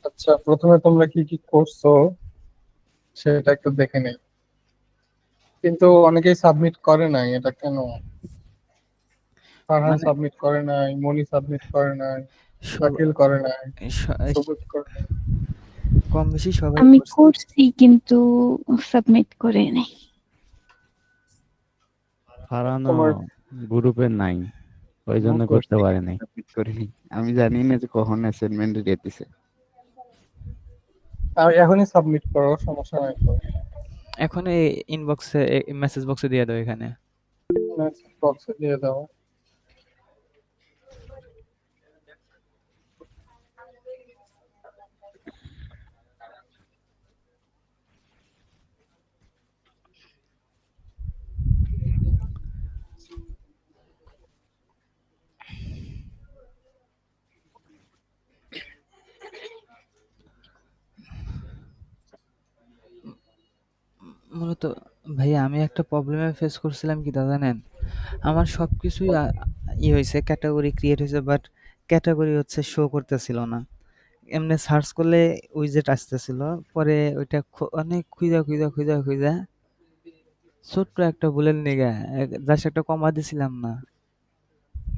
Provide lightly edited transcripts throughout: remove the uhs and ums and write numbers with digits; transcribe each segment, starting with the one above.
আচ্ছা, প্রথমে তোমরা কি কি করছো সেটা একটু দেখে নেই। কিন্তু অনেকেই সাবমিট করে নাই, এটা কেন? ফারহান মানে সাবমিট করে নাই, মনি সাবমিট করে নাই, সব- শাকিল করে নাই, স- সবুজ করে নাই। কম বেশি সবাই আমি করছে। করছি কিন্তু সাবমিট করে নাই। হারানো তোমার গ্রুপে নাই, ওই আমি জন্য করতে করছি পারে কিন্তু নাই। সাবমিট করিনি। আমি জানি না যে কখন অ্যাসাইনমেন্ট দিয়ে দিছে। আর এখনই সাবমিট করো, সমস্যা নাই তো। এখন এই ইনবক্সে মেসেজ বক্সে দিয়ে দাও এখানে। মেসেজ বক্সে দিয়ে দাও। মূলত ভাইয়া আমি একটা প্রবলেমে ফেস করছিলাম কি তা জানেন? আমার সবকিছুই হয়েছে, ক্যাটাগরি ক্রিয়েট হয়েছে, বাট ক্যাটাগরি হচ্ছে শো করতেছিল না। এমনি সার্চ করলে উইজেট আসতেছিল। পরে ওইটা অনেক খুঁজা খুঁজা খুঁজা খুঁজা ছোট্ট একটা ভুলের নিগা জাস্ট একটা কমা দিছিলাম না,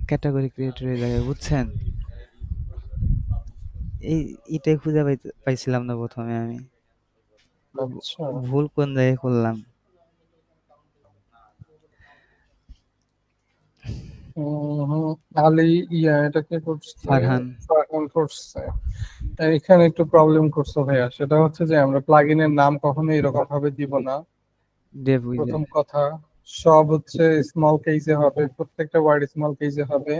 ক্যাটাগরি ক্রিয়েটরের জায়গায়, বুঝছেন? এই এটাই খুঁজে পাইছিলাম না প্রথমে আমি। আচ্ছা। ভুল কোন জায়গায় করলাম। হম, আলী, এটা কে করছে? ফারহান। ফারহান করছে। এখানে একটু প্রবলেম করছে ভাইয়া, সেটা হচ্ছে যে আমরা প্লাগইনের নাম কখনো এরকম ভাবে দিব না। ডেভ উইজেট। প্রথম কথা, সব হচ্ছে স্মল কেসে হবে, প্রত্যেকটা ওয়ার্ড স্মল কেসে হবে।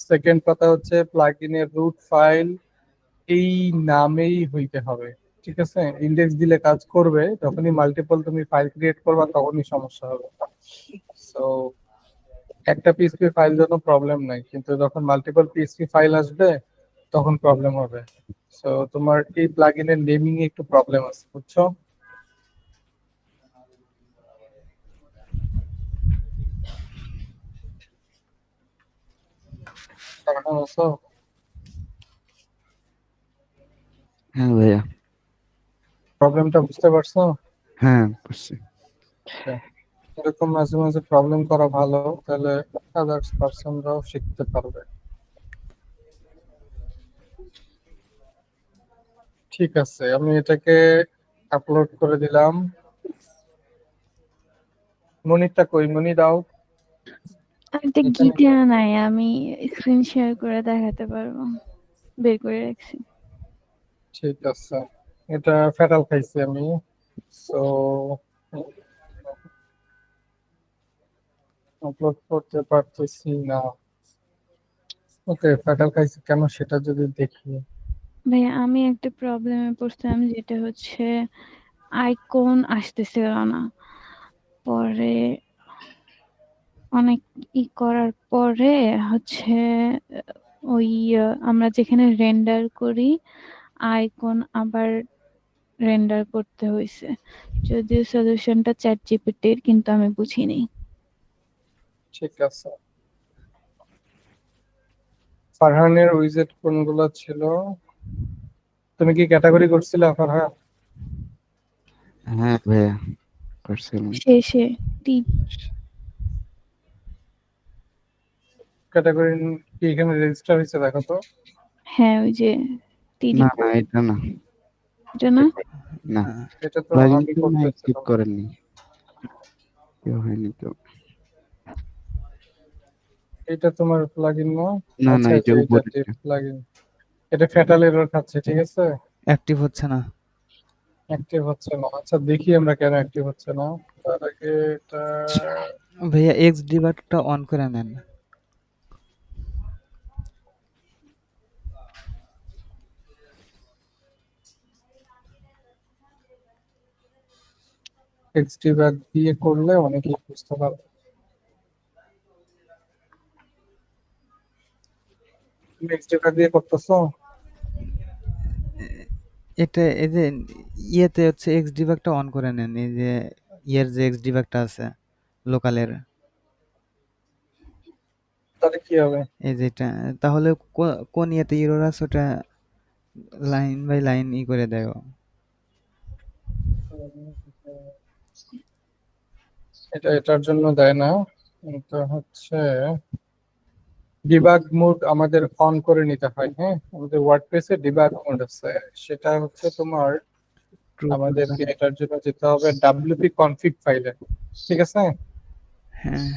সেকেন্ড কথা হচ্ছে প্লাগইনের রুট ফাইল এই নামেই হইতে হবে। ঠিক আছে, ইন্ডেক্স দিলে কাজ করবে, যখনই মাল্টিপল তুমি ফাইল ক্রিয়েট করবা তখনই সমস্যা হবে। সো একটা পিএসপি ফাইল জন্য প্রবলেম নাই, কিন্তু যখন মাল্টিপল পিএসপি ফাইল আসবে তখন প্রবলেম হবে। সো তোমার এই প্লাগইনের নেমিং এ একটু প্রবলেম আছে, বুঝছো? এখন আছো? হ্যাঁ ভাইয়া। প্রবলেমটা বুঝতে পারছো? হ্যাঁ, বুঝছি। আচ্ছা, এরকম মাঝে মাঝে প্রবলেম করা ভালো, তাহলে আদার্স পার্সনরাও শিখতে পারবে। ঠিক আছে, আমি এটাকে আপলোড করে দিলাম। মনিরটা কই? মনি দাও আর এটা এখানে। গিটে নাই, আমি স্ক্রিন শেয়ার করে দেখাতে পারবো, বের করে রাখছি। ঠিক আছে, এটা ফেটাল খাইছি আমি। সো আপলোড করতে পারতেছি না। ওকে, ফেটাল খাইছি কেন সেটা যদি দেখি। ভাইয়া আমি একটা প্রবলেমে পড়ছিলাম, যেটা হচ্ছে আইকন আসতেছিল না। পরে অনেক করার পরে হচ্ছে ওই আমরা যেখানে রেন্ডার করি আইকন আবার রেন্ডার করতে হয়েছে। যদিও সলিউশনটা চ্যাট জিপিটির, কিন্তু আমি বুঝিনি। ঠিক আছে, ফারহানের উইজেট কোনগুলো ছিল? তুমি কি ক্যাটাগরি করছিলে ফারহান? হ্যাঁ ভাইয়া, করছিলাম। শেষে টি। ক্যাটাগরি কি এখানে রেজিস্টার হয়েছে দেখো তো। হ্যাঁ, ওই যে টিডি না না, কোড। এটা না। এটা না। এটা না, এটা তো প্লাগইন আমি তো না, অ্যাক্টিভ করতেছিলাম। করেননি, কেউ হয়নি তো। এটা তোমার প্লাগইন না? না না, আচ্ছা, এই এটা যে এটা উপরে। Tape plugin. এটা ফ্যাটাল এরর খাচ্ছে, ঠিক আছে। অ্যাক্টিভ হচ্ছে না। অ্যাক্টিভ হচ্ছে না, আচ্ছা দেখি আমরা কেন অ্যাক্টিভ হচ্ছে না। তার আগে এটা ভাইয়া এক্স ডিবারটা অন করে নেন। এক্সট্রিভার দিয়ে করলে অনেকেই বুঝতে পারবে। তুমি এক্সট্রিভার দিয়ে করতেছো? এটা এই যে ইয়েতে হচ্ছে এক্স ডিবাগটা অন করে নেন, এই যে ইয়ের যে এক্স ডিবাগটা আছে লোকালের, তাহলে কি হবে? এই যেটা, তাহলে কোন ইয়েতে ইরর আছে ওটা লাইন বাই লাইন করে দেয় ও। এটার জন্য দেয় না। এটা হচ্ছে ডিবাগ মোড আমাদের অন করে নিতে হয়। হ্যাঁ, আমাদের ওয়ার্ডপ্রেসে ডিবাগ মোড আছে, সেটা হচ্ছে তোমার আমাদেরকে এটার জন্য যেতে হবে ডাব্লিউপি কনফিগ ফাইলে। ঠিক আছে, হ্যাঁ,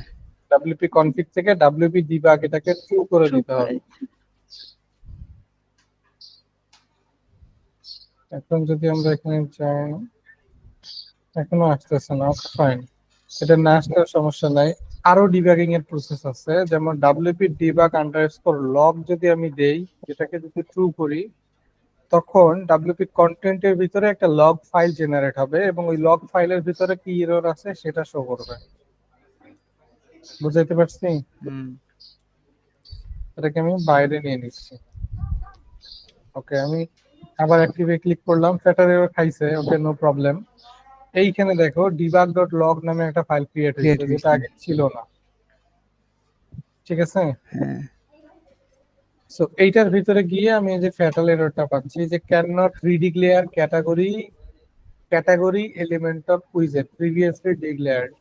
ডাব্লিউপি কনফিগ থেকে ডাব্লিউপি ডিবাগ এটাকে ট্রু করে ট্রু দিতে করে হবে। এখন যদি আমরা এখানে যাই, এখনো আসতেছে না, ফাইন, এটা না আসলেও সমস্যা নাই। আরো ডিবাগিং এর প্রসেস আছে, যেমন ডাব্লিউপি ডিবাগ আন্ডারস্কোর লগ যদি আমি দেই, যেটাকে যদি ট্রু করি, তখন ডাব্লিউপি কন্টেন্টের ভিতরে একটা লগ ফাইল জেনারেট হবে এবং ওই লগ ফাইলের ভিতরে কি এরর আছে সেটা শো করবে। বুঝাইতে পারছি? হুম, এটাকে আমি বাইরে নিয়ে নিচ্ছি। ওকে, আমি আবার অ্যাক্টিভে ক্লিক করলাম, ফ্যাটার এরর খাইছে, ওকে নো প্রবলেম। এইখানে দেখো debug.log নামে একটা ফাইল ক্রিয়েট ক্রিয়েট হয়েছে, যেটা হয়েছে। আগে ছিল না। ঠিক আছে, হ্যাঁ, সো এইটার ভিতরে গিয়ে আমি এই যে ফ্যাটাল এররটা পাচ্ছি, যে can not redeclare category element of কুইজের প্রিভিয়াসলি ডিক্লেয়ার্ড।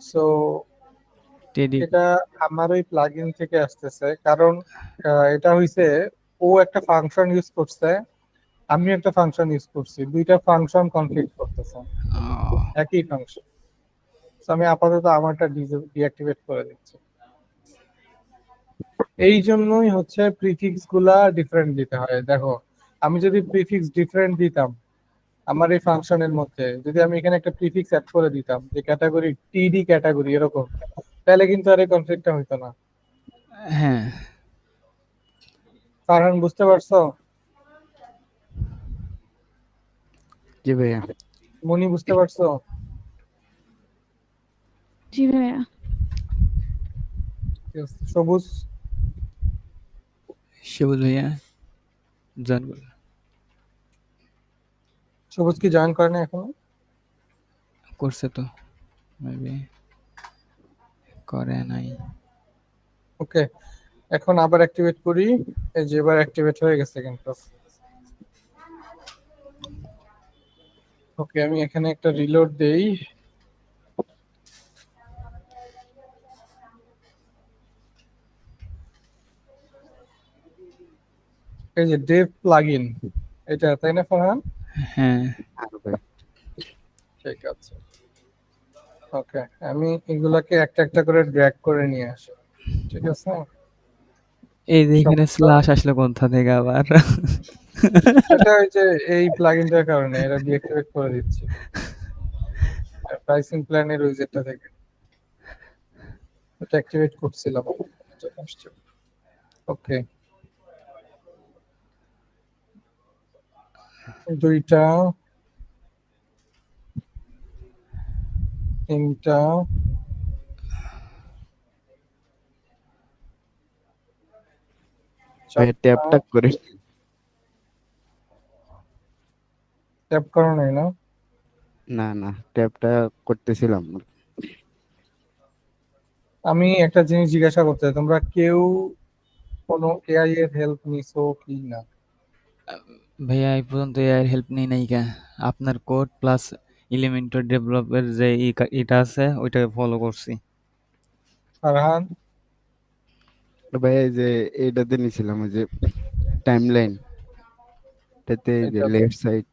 সো টেডি। এটা আমার ওই প্লাগইন থেকে আসতেছে, কারণ এটা হইছে ও একটা ফাংশন ইউজ করছে, আমি একটা ফাংশন ইউজ করছি, দুইটা ফাংশন কনফ্লিক্ট করতেছে একই ফাংশন। আমি আপাতত আমারটা ডিঅ্যাক্টিভেট করে দিচ্ছি। এই জন্যই হচ্ছে প্রিফিক্স গুলা ডিফারেন্ট দিতে হয়। দেখো, আমি যদি প্রিফিক্স ডিফারেন্ট দিতাম আমার এই ফাংশনের মধ্যে, যদি আমি এখানে একটা প্রিফিক্স অ্যাড করে দিতাম যে ক্যাটাগরি টিডি ক্যাটাগরি এরকম, তাহলে কিন্তু আর এই কনফ্লিক্টটা হইতো না। হ্যাঁ, ফারহান, বুঝতে পারছো? জি ভাইয়া। মনি, বুঝতে পারছো? জি ভাইয়া। Yes, সবুজ? সবুজ ভাইয়া জয়েন করলো। সবুজ কি জয়েন করে না এখনো? করছে তো, মেবি করে নাই। ওকে, এখন আবার অ্যাক্টিভেট করি। এই যে এবার অ্যাক্টিভেট হয়ে গেছে কিন্তু। ওকে, আমি এখানে একটা রিলোড দেই। এই যে ডেভ প্লাগইন, এটা তাই না ফারহান? হ্যাঁ, আর ভাই ঠিক আছে, ওকে, আমি এগুলাকে একটা একটা করে ড্র্যাগ করে নিয়ে আসি। ঠিক আছে, এই যে এখানে সবগুলা স্ল্যাশ আসলো কোথা থেকে আবার? এটা ওই যে এই প্লাগইনটার কারণে এটা ডিঅ্যাক্টিভেট করে দিচ্ছি, প্রাইসিং প্ল্যানের উইজেটটা থেকে এটা অ্যাক্টিভেট করছিলাম। ওকে, দুইটা, তিনটা, ভাইয়া চারটা। ট্যাপ টাপ করে। ট্যাপ করো নাই না? না না, ট্যাপটা করতেছিলাম। আমি একটা জিনিস জিজ্ঞাসা করতে চাই, তোমরা কেউ কোনো এআই এর হেল্প নিছো কি না? ভাইয়া এই পর্যন্ত এর হেল্প নেই নাই কা। আপনার কোড প্লাস এলিমেন্টর ডেভেলপের যে এটা আছে ওইটাকে ফলো করছি। ফারহান? ভাইয়া এই যে এইটাতে নিছিলাম, ওই যে টাইমলাইন, এটাতে এই যে এটা লেফট সাইড।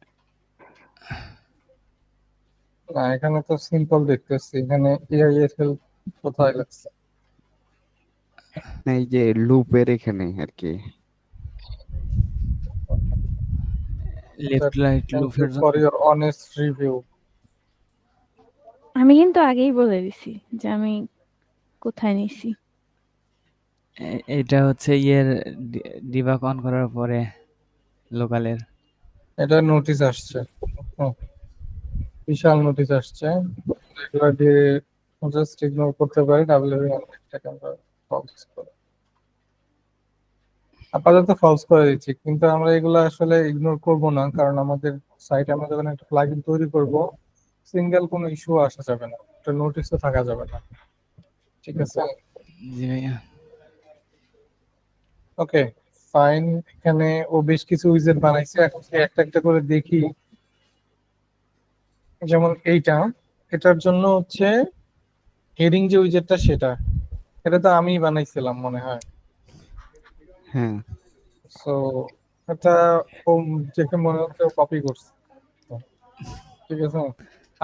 না, এখানে তো সিম্পল দেখতেছি, এখানে এআই এর হেল্প কোথায় লাগছে? না, এই যে লুপের এখানে আর কি। লেফট রাইট থ্যাংক ইউ লুপের জন্য। For your honest review. আমি কিন্তু আগেই বলে দিছি যে আমি কোথায় নিছি। এটা হচ্ছে ইয়ের ডিবাগ অন করার পরে লোকালের। এটা নোটিশ আসছে, হুম, বিশাল নোটিশ আসছে, এগুলো দিয়ে জাস্ট ইগনোর করতে পারি। ডাব্লিউটাকে আমরা ফলস করে, আপাতত ফলস করে দিচ্ছি, কিন্তু আমরা এগুলো আসলে ইগনোর করব না, কারণ আমাদের সাইটে আমরা যখন একটা প্লাগইন তৈরি করব, সিঙ্গেল কোনো ইস্যু আসা যাবে না, একটা নোটিশও থাকা যাবে না। ঠিক আছে, জি ভাইয়া। ওকে, ফাইন। এখানে ও বেশ কিছু উইজেট বানাইছে, এখন কি একটা একটা করে দেখি। যেমন এটার জন্য হচ্ছে হেডিং যে উইজেটটা সেটা, এটা তো আমি বানাইছিলাম মনে হয়। হ্যাঁ সো এটা ও দেখে মনে হচ্ছে কপি করছে। ঠিক আছে,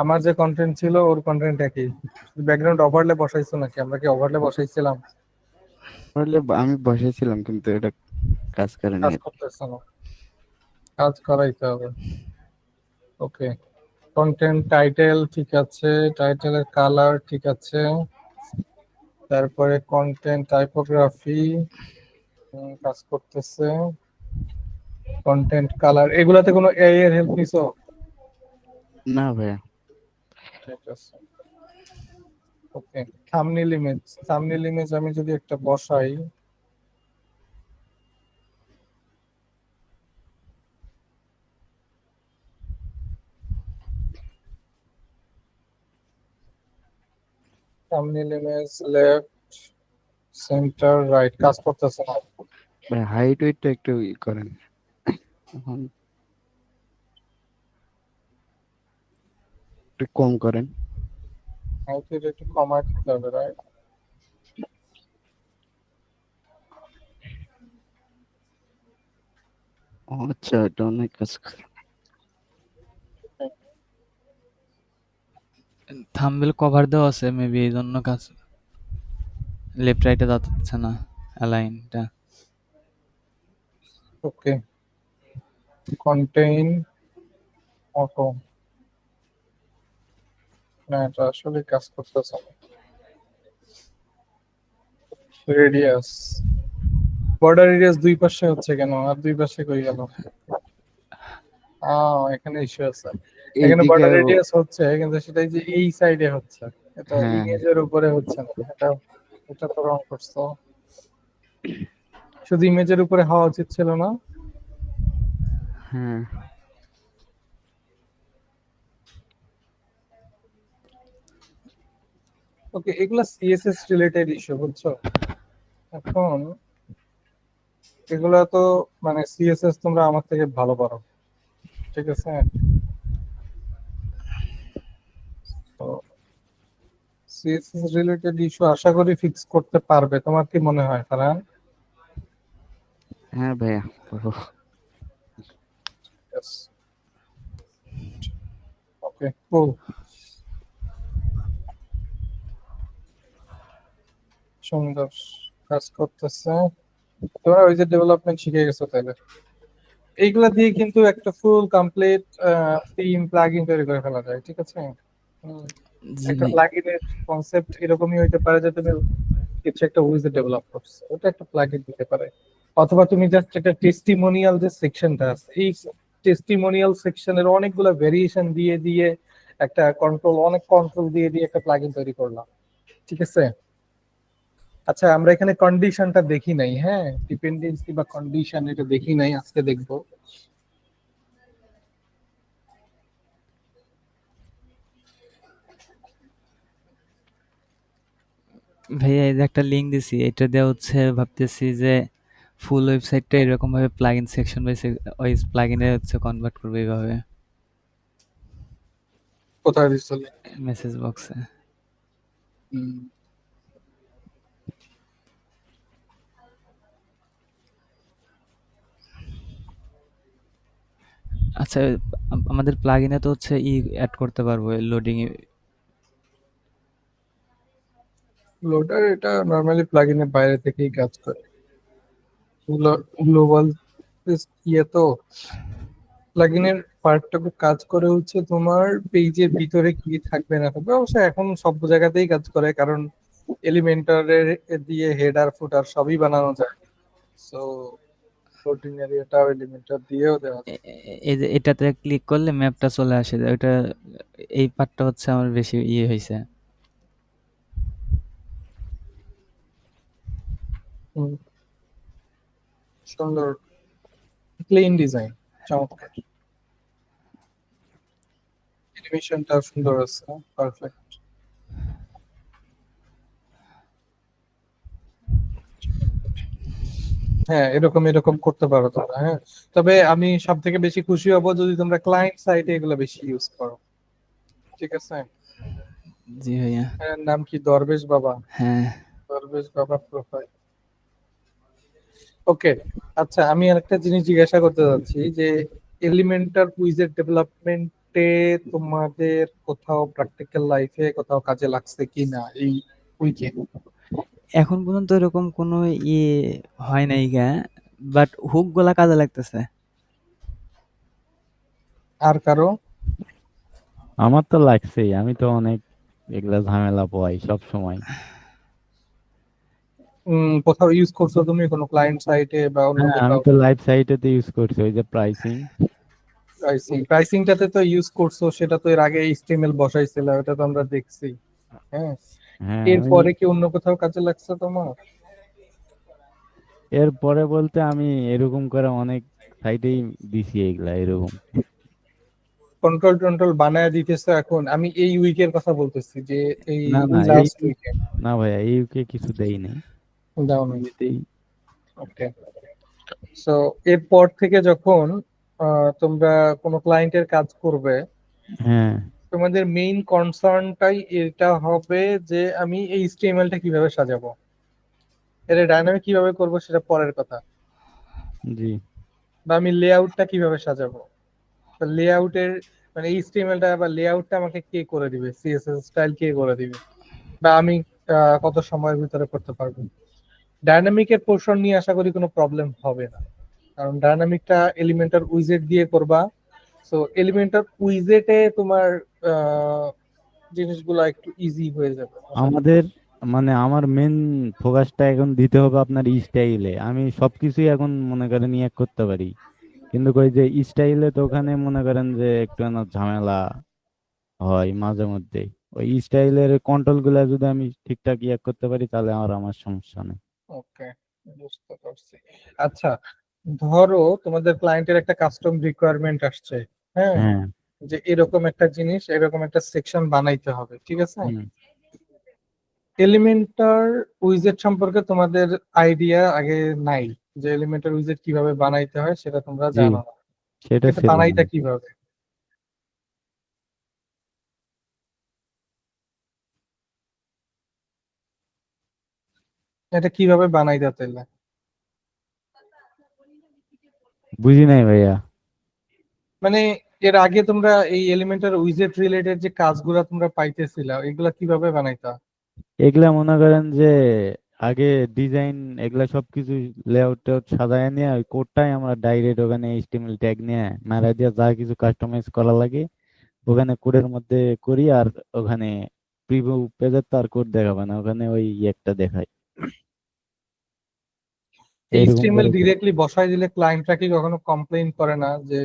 আমার যে কন্টেন্ট ছিল ওর কন্টেন্ট একই, ব্যাকগ্রাউন্ড ওভারলে বসাইছো নাকি? আমরা কি ওভারলে বসাইছিলাম? তাহলে আমি বসেছিলাম কিন্তু এটা কাজ করেনি। কাজ করতেছে না, কাজ করাইতে হবে। ওকে, কন্টেন্ট টাইটেল ঠিক আছে, টাইটেলের কালার ঠিক আছে, তারপরে কন্টেন্ট টাইপোগ্রাফি কাজ করতেছে, কন্টেন্ট কালার এগুলাতে কোনো এআই এর হেল্প নিছো? না ভাইয়া। ঠিক আছে, ওকে। থাম্বনেল ইমেজ আমি যদি একটা বসাই, thumbnail image left centre right কাজ করতেছে না। ভাই হাইট ওয়েটটা একটু করেন এখন, একটু কম করেন। হাইট একটু কমায় দিতে হবে, রাইট? আচ্ছা এটা অনেক কাজ করে। থাম্বনেল কভার দেওয়া আছে মেবি, এই জন্য কাজ লেফট রাইটে যাচ্ছে না অ্যালাইনটা। ওকে, কন্টেইন অটো, না এটা আসলে কাজ করতেছে না। রেডিয়াস, বর্ডার রেডিয়াস দুই পাশে হচ্ছে কেন, আর দুই পাশে কই গেল? এখানে ইস্যু আছে। এখানে এইদিকে বর্ডার রেডিয়াস হচ্ছে কিন্তু সেটা এই যে এই সাইডে হচ্ছে, এটা হ্যাঁ ইমেজের উপরে হচ্ছে না। এটা এটা তো রং করছো, শুধু ইমেজের উপরে হওয়া উচিত ছিল না? হ্যাঁ ওকে, এগুলা সিএসএস রিলেটেড ইস্যু বুঝছো। এখন এগুলা তো মানে সিএসএস তোমরা আমার থেকে ভালো পারো, ঠিক আছে? তো সিএসএস রিলেটেড ইস্যু আশা করি ফিক্স করতে পারবে, তোমার কি মনে হয় ফারহান? হ্যাঁ ভাইয়া পারবো। Yes. ওকে, কুল, সুন্দর কাজ করতেছে। তোমরা ওই যে ডেভেলপমেন্ট শিখে গেছো তাইলে, এইগুলা দিয়ে কিন্তু একটা ফুল কমপ্লিট থিম প্লাগইন তৈরি করে ফেলা যায়, ঠিক আছে? হুম, জি একটা ভাই। প্লাগইনের কনসেপ্ট এরকমই হইতে পারে যে তুমি কিছু একটা উইজে ডেভেলপ করছো, ওটা একটা প্লাগইন দিতে পারে। অথবা তুমি জাস্ট একটা টেস্টিমোনিয়াল যে সেকশনটা আছে, এই টেস্টিমোনিয়াল সেকশনের অনেকগুলো ভেরিয়েশন দিয়ে দিয়ে একটা অনেক কন্ট্রোল দিয়ে দিয়ে একটা প্লাগইন তৈরি করলাম, ঠিক আছে? আচ্ছা, আমরা এখানে কন্ডিশনটা দেখি নাই, হ্যাঁ, ডিপেন্ডেন্সি বা কন্ডিশন এটা দেখি নাই, আজকে দেখবো। ভাইয়া এই যে একটা লিঙ্ক দিছি, এটা দিয়ে হচ্ছে ভাবতেছি যে ফুল ওয়েবসাইটটা এরকম ভাবে প্লাগইন সেকশন বাই ওই প্লাগইনে হচ্ছে কনভার্ট করবে এইভাবে কোথায় দিচ্ছ? মেসেজ বক্সে। আচ্ছা, আমাদের প্লাগইনে তো হচ্ছে অ্যাড করতে পারবো লোডিং। লোডার এটা নর্মালি প্লাগইনের বাইরে থেকেই কাজ করে, গ্লোবাল ইয়ে তো। প্লাগইনের পার্টটুকু কাজ করে হচ্ছে তোমার পেজের ভিতরে কি থাকবে না থাকবে, অবশ্য এখন সব জায়গাতেই কাজ করে, কারণ এলিমেন্টারের দিয়ে হেডার ফুটার সবই বানানো যায়। সো লোডিং এরিয়াটাও এলিমেন্টার দিয়েও দেওয়া যায়। এই যে এটাতে ক্লিক করলে ম্যাপটা চলে আসে, ওইটা এই পার্টটা হচ্ছে আমার বেশি হয়েছে। হুম, সুন্দর, ক্লিন ডিজাইন, চমৎকার, অ্যানিমেশনটা সুন্দর আছে, পারফেক্ট। হ্যাঁ, এরকম এরকম করতে পারো তোমরা। হ্যাঁ, তবে আমি সব থেকে বেশি খুশি হব যদি তোমরা ক্লায়েন্ট সাইডে এগুলো বেশি ইউজ করো। ঠিক আছে। জি ভাইয়া। এর নাম কি? দরবেশ বাবা। হ্যাঁ। দরবেশ বাবা প্রোফাইল। ওকে। আচ্ছা, আমি আরেকটা জিনিস জিজ্ঞাসা করতে চাচ্ছি যে এলিমেন্টার কুইজের ডেভেলপমেন্টে তোমাদের কোথাও প্র্যাকটিক্যাল লাইফে কোথাও কাজে লাগছে কিনা এই উইকে? এখন পর্যন্ত এরকম কোনো ইয়ে হয় নাই গা, বাট হুক গুলা কাজে লাগতেছে। আর কারো? আমার তো লাগছেই, আমি তো অনেক এগুলা ঝামেলা পোয়াই সব সময়। কোথাও ইউজ করছো তুমি কোনো ক্লায়েন্ট সাইটে বা অন্য হ্যাঁ, আমি কোথাও? তো লাইভ সাইটেতে ইউজ করছি, ওই যে প্রাইসিং। প্রাইসিংটাতে তো ইউজ করছো, সেটা তো এর আগে এইচটিএমএল বসাইছিল, এটা তো আমরা দেখছি। হ্যাঁ, হ্যাঁ, ওই এরপরে কি অন্য কোথাও কাজে লাগছে তোমার? এরপরে বলতে আমি এরকম করে অনেক সাইটেই দিছি এগুলা এরকম। কন্ট্রোল টন্ট্রোল বানায় দিতেছে এখন? আমি এই উইকের কথা বলতেছি, যে এই না না, এই লাস্ট উইকে। না ভাইয়া, এই ইউকে কিছু দেই নাই, দাও না। এমনিতেই। ওকে। সো এরপর থেকে যখন তোমরা কোনো ক্লায়েন্টের কাজ করবে, হ্যাঁ তোমাদের মেইন কনসার্নটাই এটা হবে যে আমি এই এইচটিএমএলটা কিভাবে সাজাবো, এটা ডাইনামিক কিভাবে করব সেটা পরের কথা, জি বা আমি লেআউটটা কিভাবে সাজাবো। লেআউটের মানে এইচটিএমএলটা বা লেআউটটা আমাকে কে করে দিবে, সিএসএস স্টাইল কে করে দিবে, বা আমি কত সময়ের ভিতরে করতে পারবো। ডায়নামিকের পোর্শন নিয়ে আশা করি কোনো প্রবলেম হবে না, কারণ ডায়নামিকটা এলিমেন্টার উইজেট দিয়ে করবা। সো এলিমেন্টার উইজেটে তোমার আহ, জিনিসগুলো একটু ইজি হয়ে যাবে আশা করি। আমাদের মানে আমার মেন ফোকাসটা এখন দিতে হবে আপনার স্টাইলে। আমি সবকিছুই এখন মনে করেন ইয়ে করতে পারি, কিন্তু ওই যে স্টাইলে তো ওখানে মনে করেন যে একটু না ঝামেলা হয় মাঝে মধ্যে। ওই স্টাইলের কন্ট্রোল গুলা যদি আমি ঠিকঠাক ইয়ে করতে পারি তাহলে আমার সমস্যা নেই। ওকে, বুঝতে পারছি। আচ্ছা, ধরো তোমাদের ক্লায়েন্টের একটা কাস্টম রিকোয়ারমেন্ট আসছে। হ্যাঁ, হ্যাঁ। যে এরকম একটা জিনিস, এরকম একটা সেকশন বানাইতে হবে, ঠিক আছে। হুম। এলিমেন্টার উইজেট সম্পর্কে তোমাদের আইডিয়া আগে নাই, যে এলিমেন্টার উইজেট কিভাবে বানাইতে হয় সেটা তোমরা জি, জানো না। সেটা এটা ছিল না। বানাইটা কিভাবে? এটা কিভাবে বানাইতে তাইলে? বুঝি নাই ভাইয়া। মানে এর আগে তোমরা এই এলিমেন্টার উইজেট রিলেটেড যে কাজগুলা তোমরা পাইতেছিলা, এগুলা কিভাবে বানাইতা? এগুলা মনে করেন যে আগে ডিজাইন এগুলা সবকিছু লেআউট টেআউট সাজায় নিয়ে ওই কোডটাই আমরা ডাইরেক্ট ওখানে এইচটিএমএল ট্যাগ নিয়ে মারা দিয়ে যা কিছু কাস্টমাইজ করা লাগে ওখানে কোডের মধ্যে করি। আর ওখানে প্রিভিউ পেজে তো আর কোড দেখাবে না, ওখানে ওই একটা দেখায় এইরকম এইচটিএমএল করে করি। ডিরেক্টলি বসাই দিলে ক্লায়েন্টরা কি কখনো কমপ্লেইন করে না যে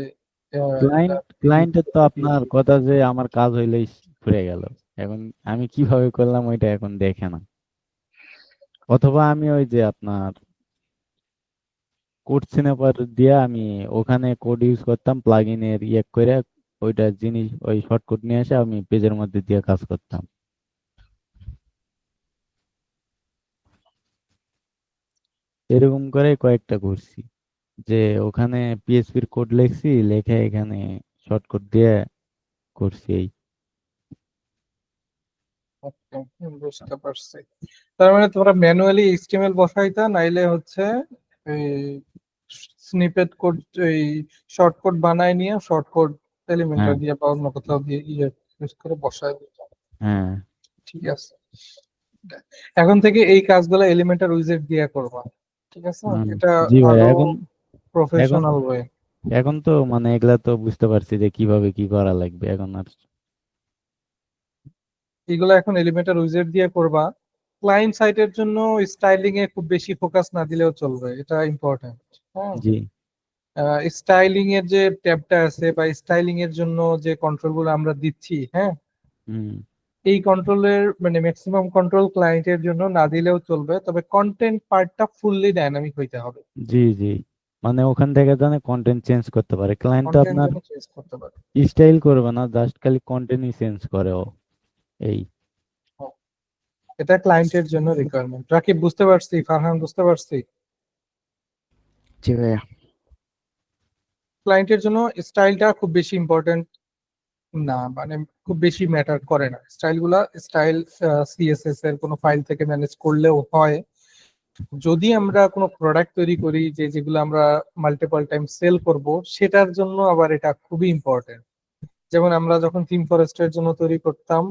এটা ক্লায়েন্টের তো আপনার কথা যে আমার কাজ হইলেই ফুরে গেল, এখন আমি কিভাবে করলাম ওইটা এখন দেখে না। অথবা আমি ওই যে আপনার কোড সিনাপার দিয়ে আমি ওখানে কোড ইউজ করতাম প্লাগইনের ইয়ে করে, ওইটা জিনিস ওই শর্টকাট নিয়ে এসে আমি পেজের মধ্যে দিয়ে কাজ করতাম। এরকম করে কয়েকটা করছি, যে ওখানে পিএসপির কোড লিখছি, লিখে এখানে শর্টকাট দিয়ে করছি এই। Okay, বুঝতে পারছি। তার মানে তোমরা ম্যানুয়ালি এইচটিএমএল বসাইতা, নাইলে হচ্ছে এই স্নিপেট কোড, এই শর্ট কোড বানায় নিয়ে শর্ট কোড এলিমেন্টর হ্যাঁ দিয়ে বা অন্য কোথাও দিয়ে ইয়ে ইউজ করে বসায় দিতা। হ্যাঁ ঠিক আছে। এখন থেকে এই কাজগুলো এলিমেন্টার উইজেট দিয়ে করবা, ঠিক আছে। হুম, এটা জি ভাই। আরো এখন এখন প্রফেশনাল ওয়ে। এখন তো মানে এগুলা তো বুঝতে পারছি যে কিভাবে কি করা লাগবে এখন আর। এগুলো এখন এলিমেন্টার উইজেট দিয়ে করবা। ক্লায়েন্ট সাইটের জন্য স্টাইলিং এ খুব বেশি ফোকাস না দিলেও চলবে, এটা ইম্পর্টেন্ট। হ্যাঁ, জি। স্টাইলিং এর যে ট্যাবটা আছে বা স্টাইলিং এর জন্য যে কন্ট্রোল গুলো আমরা দিচ্ছি, হ্যাঁ, হুম। এই কন্ট্রোলের মানে ম্যাক্সিমাম কন্ট্রোল ক্লায়েন্টের জন্য না দিলেও চলবে, তবে কন্টেন্ট পার্টটা ফুললি ডাইনামিক হইতে হবে। জি জি, মানে ওখান থেকে জানে কন্টেন্ট চেঞ্জ করতে পারে ক্লায়েন্ট, তো কন্টেন্ট আপনার যেন চেঞ্জ করতে পারে। স্টাইল করবে না, জাস্ট খালি কন্টেন্টই চেঞ্জ করে ও এই। হ্যাঁ, এটা ক্লায়েন্টের জন্য রিকোয়ারমেন্ট। রাকিব বুঝতে পারছি, ফারহান বুঝতে পারছি। জি ভাইয়া। ক্লায়েন্টের জন্য স্টাইলটা খুব বেশি ইম্পর্টেন্ট না, মানে খুব বেশি ম্যাটার করে না স্টাইল। সিএসএস এর কোনো ফাইল থেকে ম্যানেজ করলেও হয়। যদি আমরা কোনো প্রোডাক্ট তৈরি করি যেগুলো আমরা মাল্টিপল টাইম সেল করব, সেটার জন্য আবার এটা খুবই ইম্পর্টেন্ট। যেমন আমরা যখন থিম ফরেস্টের জন্য তৈরি করতাম,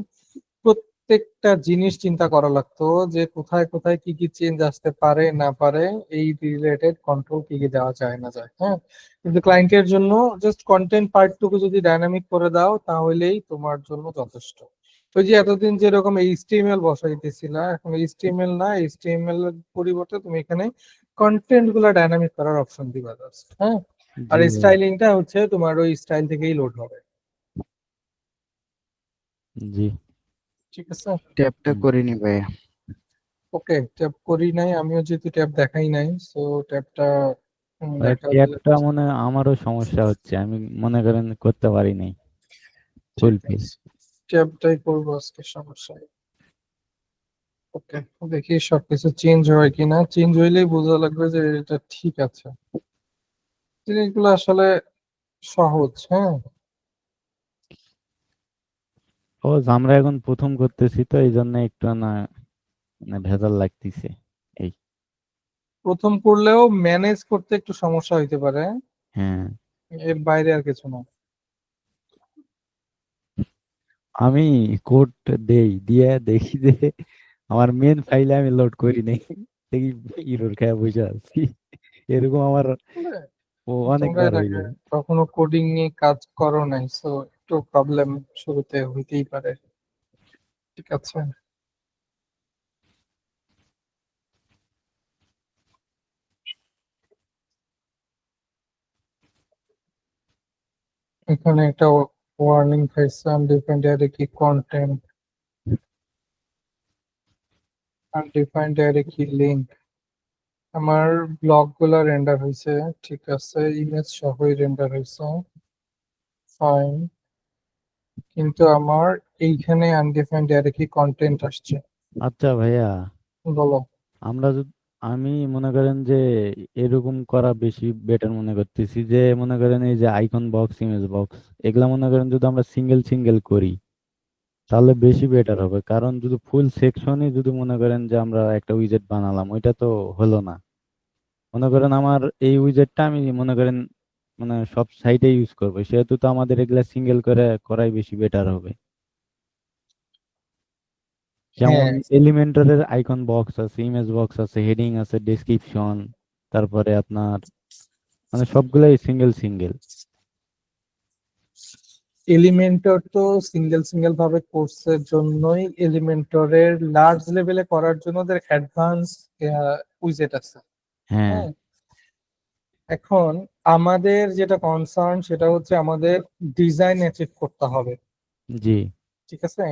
প্রত্যেকটা জিনিস চিন্তা করা লাগতো যে কোথায় কোথায় কি কি চেঞ্জ আসতে পারে না পারে, এই রিলেটেড কন্ট্রোল কি কি দেওয়া যায় না যায়। হ্যাঁ, কিন্তু ক্লায়েন্টের জন্য জাস্ট কন্টেন্ট পার্টটুকু যদি ডাইনামিক করে দাও তাহলেই তোমার জন্য যথেষ্ট। ওই যে এতদিন যেরকম এইচটিএমএল বসাইতেছিলা, এখন এইচটিএমএল না, এইচটিএমএল এর পরিবর্তে তুমি এখানে কন্টেন্ট গুলা ডাইনামিক করার অপশন দিবা জাস্ট। হ্যাঁ, আর জি ভাইয়া। স্টাইলিংটা হচ্ছে তোমার ওই স্টাইল থেকেই লোড হবে। জি। ঠিক আছে। ট্যাবটা হুম। করিনি ভাইয়া। ওকে, ট্যাপ করি নাই আমিও, যেহেতু ট্যাপ দেখাই নাই, সো ট্যাপটা দেখা দিলে ট্যাবটা মনে হয় আমারও সমস্যা হচ্ছে, আমি মনে করেন করতে পারি নাই ঠিক ফুলফিল। আছে। ট্যাপটাই করবো আজকে, সমস্যা নেই। ওকে, দেখি সবকিছু চেঞ্জ হয় কিনা, চেঞ্জ হইলেই বোঝা লাগবে যে এটা ঠিক আছে। জিনিসগুলো আসলে সহজ। হ্যাঁ, ও আমরা এখন প্রথম করতেছি তো এই জন্য একটু না মানে ভেজাল লাগতেছে এই। প্রথম করলেও ম্যানেজ করতে একটু সমস্যা হইতে পারে, হ্যাঁ, এর বাইরে আর কিছু না। আমি কোড দেই দিয়ে দেখি যে আমার মেন ফাইলে আমি লোড করি নাই, দেখি ইরর খেয়ে বসে আছি। এরকম আমার আসলে তোমরা অনেকবার এর হয়ে আগে যায়। কখনো কোডিং নিয়ে কাজ করো নাই, সো একটু প্রবলেম শুরুতে হইতেই পারে। ঠিক আছে। এখানে একটা ওয়ার্নিং পাইছে, আনডিফাইন্ড অ্যারে কি কন্টেন্ট, আনডিফাইন্ড অ্যারে কি লিঙ্ক। আমার ব্লগ গুলা রেন্ডার হয়েছে, ঠিক আছে, ইমেজ সহই রেন্ডার হয়েছে, ফাইন। কিন্তু আমার এইখানে আনডিফাইন্ড অ্যারে কি কন্টেন্ট আসছে। আচ্ছা ভাইয়া, বলো। আমরা যদি আমি মনে করেন যে এরকম করা বেশি বেটার মনে করতেছি, যে মনে করেন এই যে আইকন বক্স, ইমেজ বক্স, এগুলা মনে করেন যদি আমরা সিঙ্গেল সিঙ্গেল করি তাহলে বেশি বেটার হবে। কারণ যদি ফুল সেকশনই যদি মনে করেন যে আমরা একটা উইজেট বানালাম, ওইটা তো হলো না। মনে করেন আমার এই উইজেটটা আমি মনে করেন মানে সব সাইটে ইউজ করবো, সেহেতু তো আমাদের এগুলা সিঙ্গেল করে করাই বেশি বেটার হবে। যেমন হ্যাঁ, এলিমেন্টরের আইকন বক্স আছে, ইমেজ বক্স আছে, হেডিং আছে, ডেসক্রিপশন, তারপরে আপনার মানে সবগুলাই সিঙ্গেল সিঙ্গেল। এলিমেন্টর তো সিঙ্গেল সিঙ্গেল ভাবে কোর্সের জন্যই, এলিমেন্টরের লার্জ লেভেলে করার জন্য ওদের অ্যাডভান্স উইজেট আছে। হ্যাঁ। হ্যাঁ, এখন আমাদের যেটা কনসার্ন সেটা হচ্ছে আমাদের ডিজাইন অ্যাচিভ করতে হবে। জি। ঠিক আছে।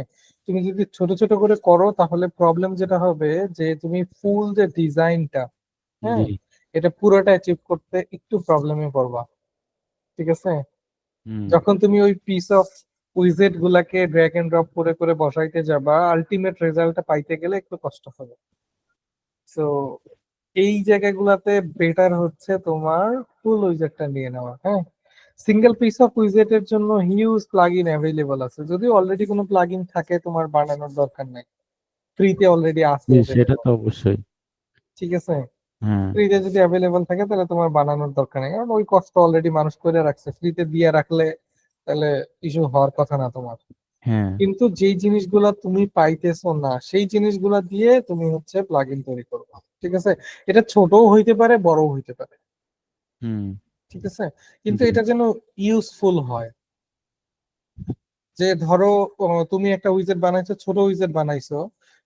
তুমি যদি ছোট ছোট করে করো তাহলে প্রবলেম যেটা হবে যে তুমি ফুল যে ডিজাইনটা, জি। হ্যাঁ, এটা পুরোটা অ্যাচিভ করতে একটু প্রবলেমে পড়বা। ঠিক আছে। হুম। যখন তুমি ওই পিস অফ উইজেট গুলাকে ড্র্যাগ এন্ড ড্রপ করে করে বসাইতে যাবা, আলটিমেট রেজাল্টটা পাইতে গেলে একটু কষ্ট হবে। সো এই জায়গাগুলোতে বেটার হচ্ছে তোমার ফুল উইজেটটা নিয়ে নেওয়া। হ্যাঁ, সিঙ্গেল পিস অফ উইজেটের জন্য হিউজ প্লাগইন অ্যাভেলেবল আছে, যদিও অলরেডি কোনো প্লাগইন থাকে তোমার বানানোর দরকার নাই, ফ্রিতে অলরেডি আছে জি, সেটা অ্যাভেলেবল। তো অবশ্যই। ঠিক আছে। হ্যাঁ। ফ্রিতে যদি অ্যাভেলেবল থাকে তাহলে তোমার বানানোর দরকার নেই, কারণ ওই কষ্ট অলরেডি মানুষ করে রাখছে, ফ্রিতে দিয়ে রাখলে তাহলে ইস্যু হওয়ার কথা না তোমার। হ্যাঁ। কিন্তু যেই জিনিসগুলা তুমি পাইতেছো না সেই জিনিসগুলা দিয়ে তুমি হচ্ছে প্লাগইন তৈরি করবে। ঠিক আছে। এটা ছোটও হইতে পারে, বড়ও হইতে পারে। হুম। ঠিক আছে। কিন্তু জি। এটা যেন ইউজফুল হয়। যে ধরো তুমি একটা উইজেট বানাইছো, ছোট উইজেট বানাইছো,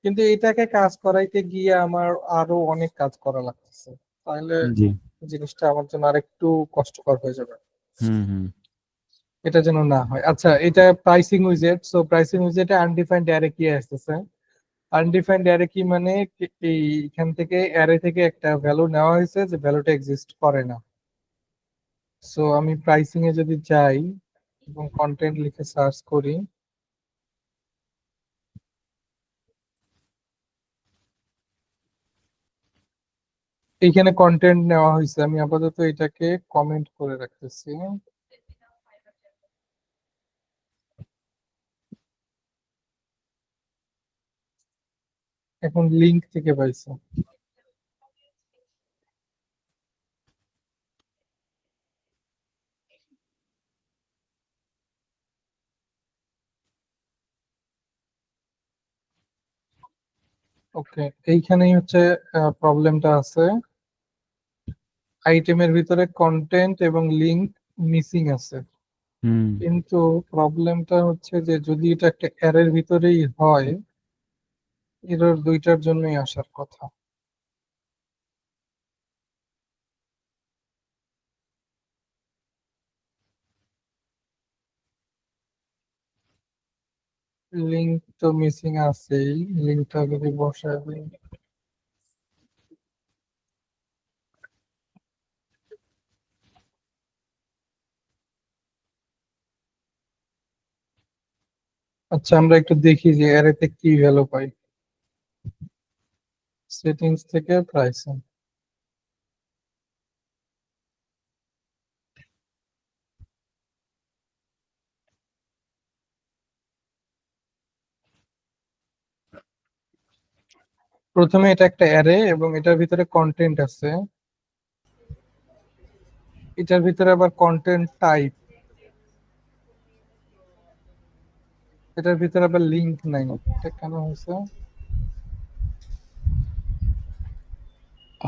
কিন্তু এটাকে কাজ করাইতে গিয়ে আমার আরো অনেক কাজ করা লাগতেছে, তাহলে জি। জিনিসটা আমার জন্য আরেকটু কষ্টকর হয়ে যাবে। হুম। হুম। এটা যেন না হয়। আচ্ছা, এটা প্রাইসিং উইজেট, সো প্রাইসিং উইজেটে আনডিফাইন্ড অ্যারে কি আসতেছে। আনডিফাইন্ড অ্যারে কি মানে এইখান থেকে অ্যারে থেকে একটা ভ্যালু নেওয়া হয়েছে যে ভ্যালুটা এক্সিস্ট করে না। সো আমি প্রাইসিং এ যদি যাই এবং কন্টেন্ট লিখে সার্চ করি, এইখানে কন্টেন্ট নেওয়া হয়েছে, আমি আপাতত এটাকে কমেন্ট করে রাখতেছি। এখন লিংক থেকে পাইছে। ওকে, এইখানেই হচ্ছে প্রবলেমটা আছে। আইটেমের ভিতরে কন্টেন্ট এবং লিংক মিসিং আছে, হুম। কিন্তু প্রবলেমটা হচ্ছে যে যদি এটা একটা অ্যারের ভিতরেই হয়, এরর দুইটার জন্যই আসার কথা। লিংক তো মিসিং আছেই, লিংকটা যদি বসায় দিই। আচ্ছা, আমরা একটু দেখি যে অ্যারেতে কি ভ্যালু পাই। সেটিংস থেকে প্রাইসিং। প্রথমে এটা একটা অ্যারে এবং এটার ভিতরে কন্টেন্ট আছে, এটার ভিতরে আবার কন্টেন্ট টাইপ, এটার ভিতরে আবার লিংক নাই। এটা কেন হয়েছে?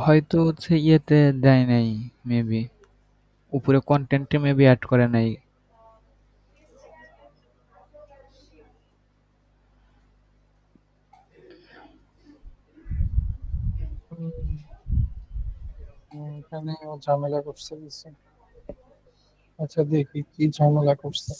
হয়তো হচ্ছে ইয়েতে দেয় নাই, মেবি উপরে কন্টেন্টে মেবি অ্যাড করে নাই। উম, এখানে ও ঝামেলা করছে কিছু। আচ্ছা, দেখি কি ঝামেলা করছে।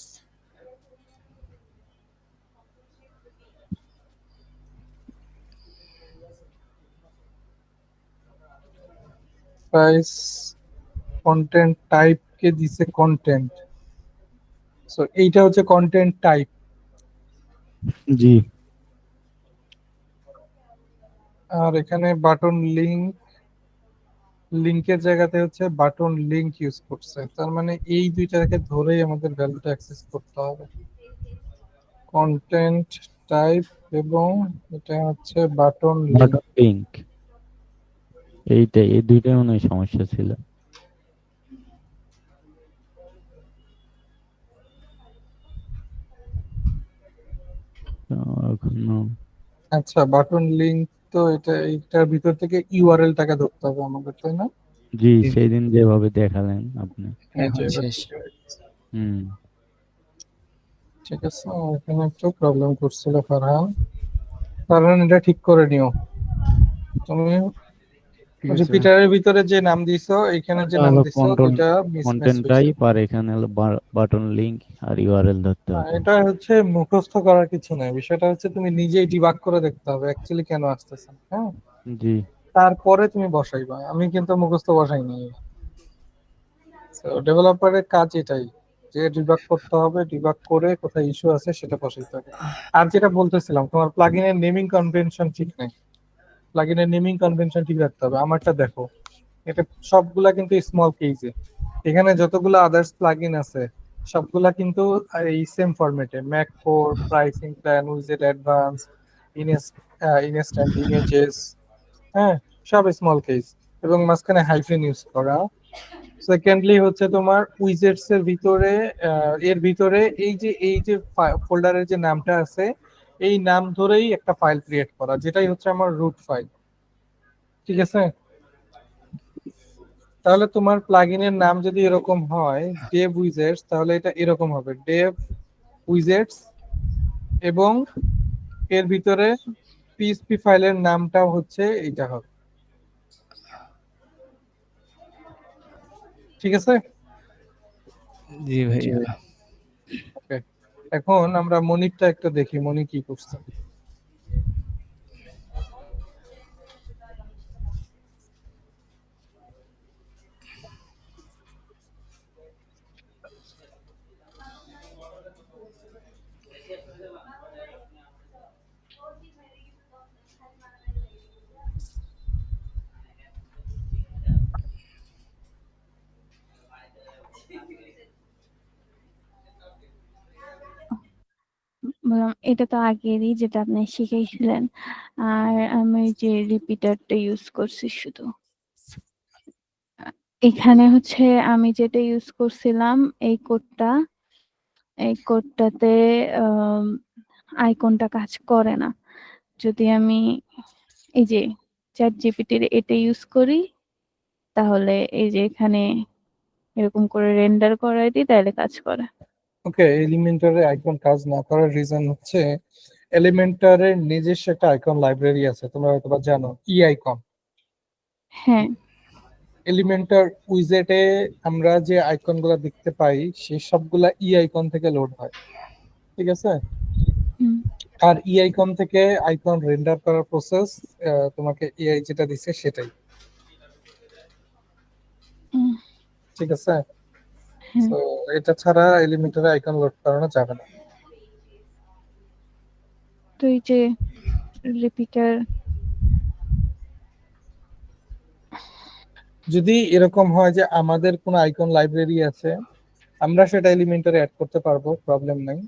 প্রাইস কন্টেন্ট টাইপ কে দিছে কন্টেন্ট, সো এইটা হচ্ছে কন্টেন্ট টাইপ। জি। আর এখানে বাটন লিংক, লিংকের জায়গাতে হচ্ছে বাটন লিংক ইউজ করছে, তার মানে এই দুইটাকে ধরেই আমাদের ভ্যালুটা অ্যাক্সেস করতে হবে। কন্টেন্ট টাইপ এবং এটা হচ্ছে বাটন লিংক। বাটন লিঙ্ক, এইটাই, এই দুইটাই মনে হয় সমস্যা ছিল। তো এখনো আচ্ছা, বাটন লিংক তো এটা এইটার ভিতর থেকে ইউআরএলটাকে ধরতে হবে আমাদের, তাই না? জি, সেদিন যেভাবে দেখালেন আপনি। এই যে এখন এবার শেষ। ঠিক হয়ে গেছে। হুম। ঠিক আছে, এখানে একটু প্রবলেম করছিল ফারহান। ফারহান, এটা ঠিক করে নিও তুমি। ঠিক ওই যে আছে ভাই। পিটারের ভিতরে যে নাম দিছো, এখানে যে এটা নাম হলো দিছো দুইটা মিসম্যাচ কন্টেন্ট হয়েছে। টাইপ, আর এখানে হলো বাটন লিঙ্ক আর ইউআরএল ধরতে হবে। এটা হচ্ছে মুখস্থ করার কিছু নাই, বিষয়টা হচ্ছে তুমি নিজেই ডিবাগ করে দেখতে হবে অ্যাকচুয়ালি কেন আসতেছে না, হ্যাঁ। জি। তারপরে তুমি বসাইবা, আমি কিন্তু মুখস্থ বসাইনি। ডেভেলপারের কাজ এটাই, যে ডিবাগ করতে হবে, ডিবাগ করে কোথায় ইস্যু আছে সেটা বসাইতে হবে। আর যেটা বলতেছিলাম, তোমার প্লাগইনের নেমিং কনভেনশন ঠিক নাই, প্লাগইনের নেমিং কনভেনশন ঠিক রাখতে হবে। আমারটা দেখো, এটা সবগুলা কিন্তু স্মল কেজে। এখানে যতগুলো আদার্স প্লাগইন আছে সবগুলা কিন্তু এই সেম ফরম্যাটে, ম্যাক কোর, প্রাইসিং প্ল্যান, উইজেট অ্যাডভান্স, ইনস্ট্যান্ট ইমেজেস, হ্যাঁ, সব স্মল কেজ এবং মাঝখানে হাইফেন ইউজ করা। সেকেন্ডলি হচ্ছে তোমার উইজেটস এর ভিতরে, এর ভিতরে এই যে ফোল্ডারের যে নামটা আছে, এই নাম ধরেই একটা ফাইল ক্রিয়েট করা, যেটাই হচ্ছে আমার রুট ফাইল। ঠিক আছে, তাহলে তোমার প্লাগইনের নাম যদি এরকম হয় ডেভ উইজেটস, তাহলে এটা এরকম হবে ডেভ উইজেটস, এবং এর ভিতরে পিএসপি ফাইলের নামটাও হচ্ছে এইটা হবে। ঠিক আছে, জি ভাইয়া। ওকে। এখন আমরা মনিরটা একটু দেখি, মনি কি করছে। বললাম এটা তো আগেরই যেটা আপনি শিখাইছিলেন। আর আমি ওই যে রিপিটারটা ইউজ করছি শুধু। আ এখানে হচ্ছে আমি যেটা ইউজ করছিলাম এই কোডটাতে আম আইকনটা কাজ করে না। যদি আমি এই যে ChatGPT র এটা ইউজ করি, তাহলে এই যে এখানে এরকম করে রেন্ডার করাই দিই, তাইলে কাজ করে। ওকে, এলিমেন্টারে আইকন কাজ না করার রিজন হচ্ছে এলিমেন্টারের নিজস্ব একটা আইকন লাইব্রেরি আছে, তোমরা হয়তো বা জানো, ই আইকন। হ্যাঁ, এলিমেন্টার উইজেটে আমরা যে আইকন গুলা দেখতে পাই সেই সবগুলা ই আইকন থেকে লোড হয়, ঠিক আছে? হুম, আর ই আইকন থেকে আইকন রেন্ডার করার প্রসেস তোমাকে এআই যেটা দিচ্ছে সেটাই, হুম, ঠিক আছে? হ্যাঁ। তো এটা ছাড়া এলিমেন্টারে আইকন লোড করানো যাবে না। তো এই যে রিপিটার যদি এরকম হয় যে আমাদের কোনো আইকন লাইব্রেরি আছে, আমরা সেটা এলিমেন্টারে অ্যাড করতে পারবো, প্রবলেম নাই।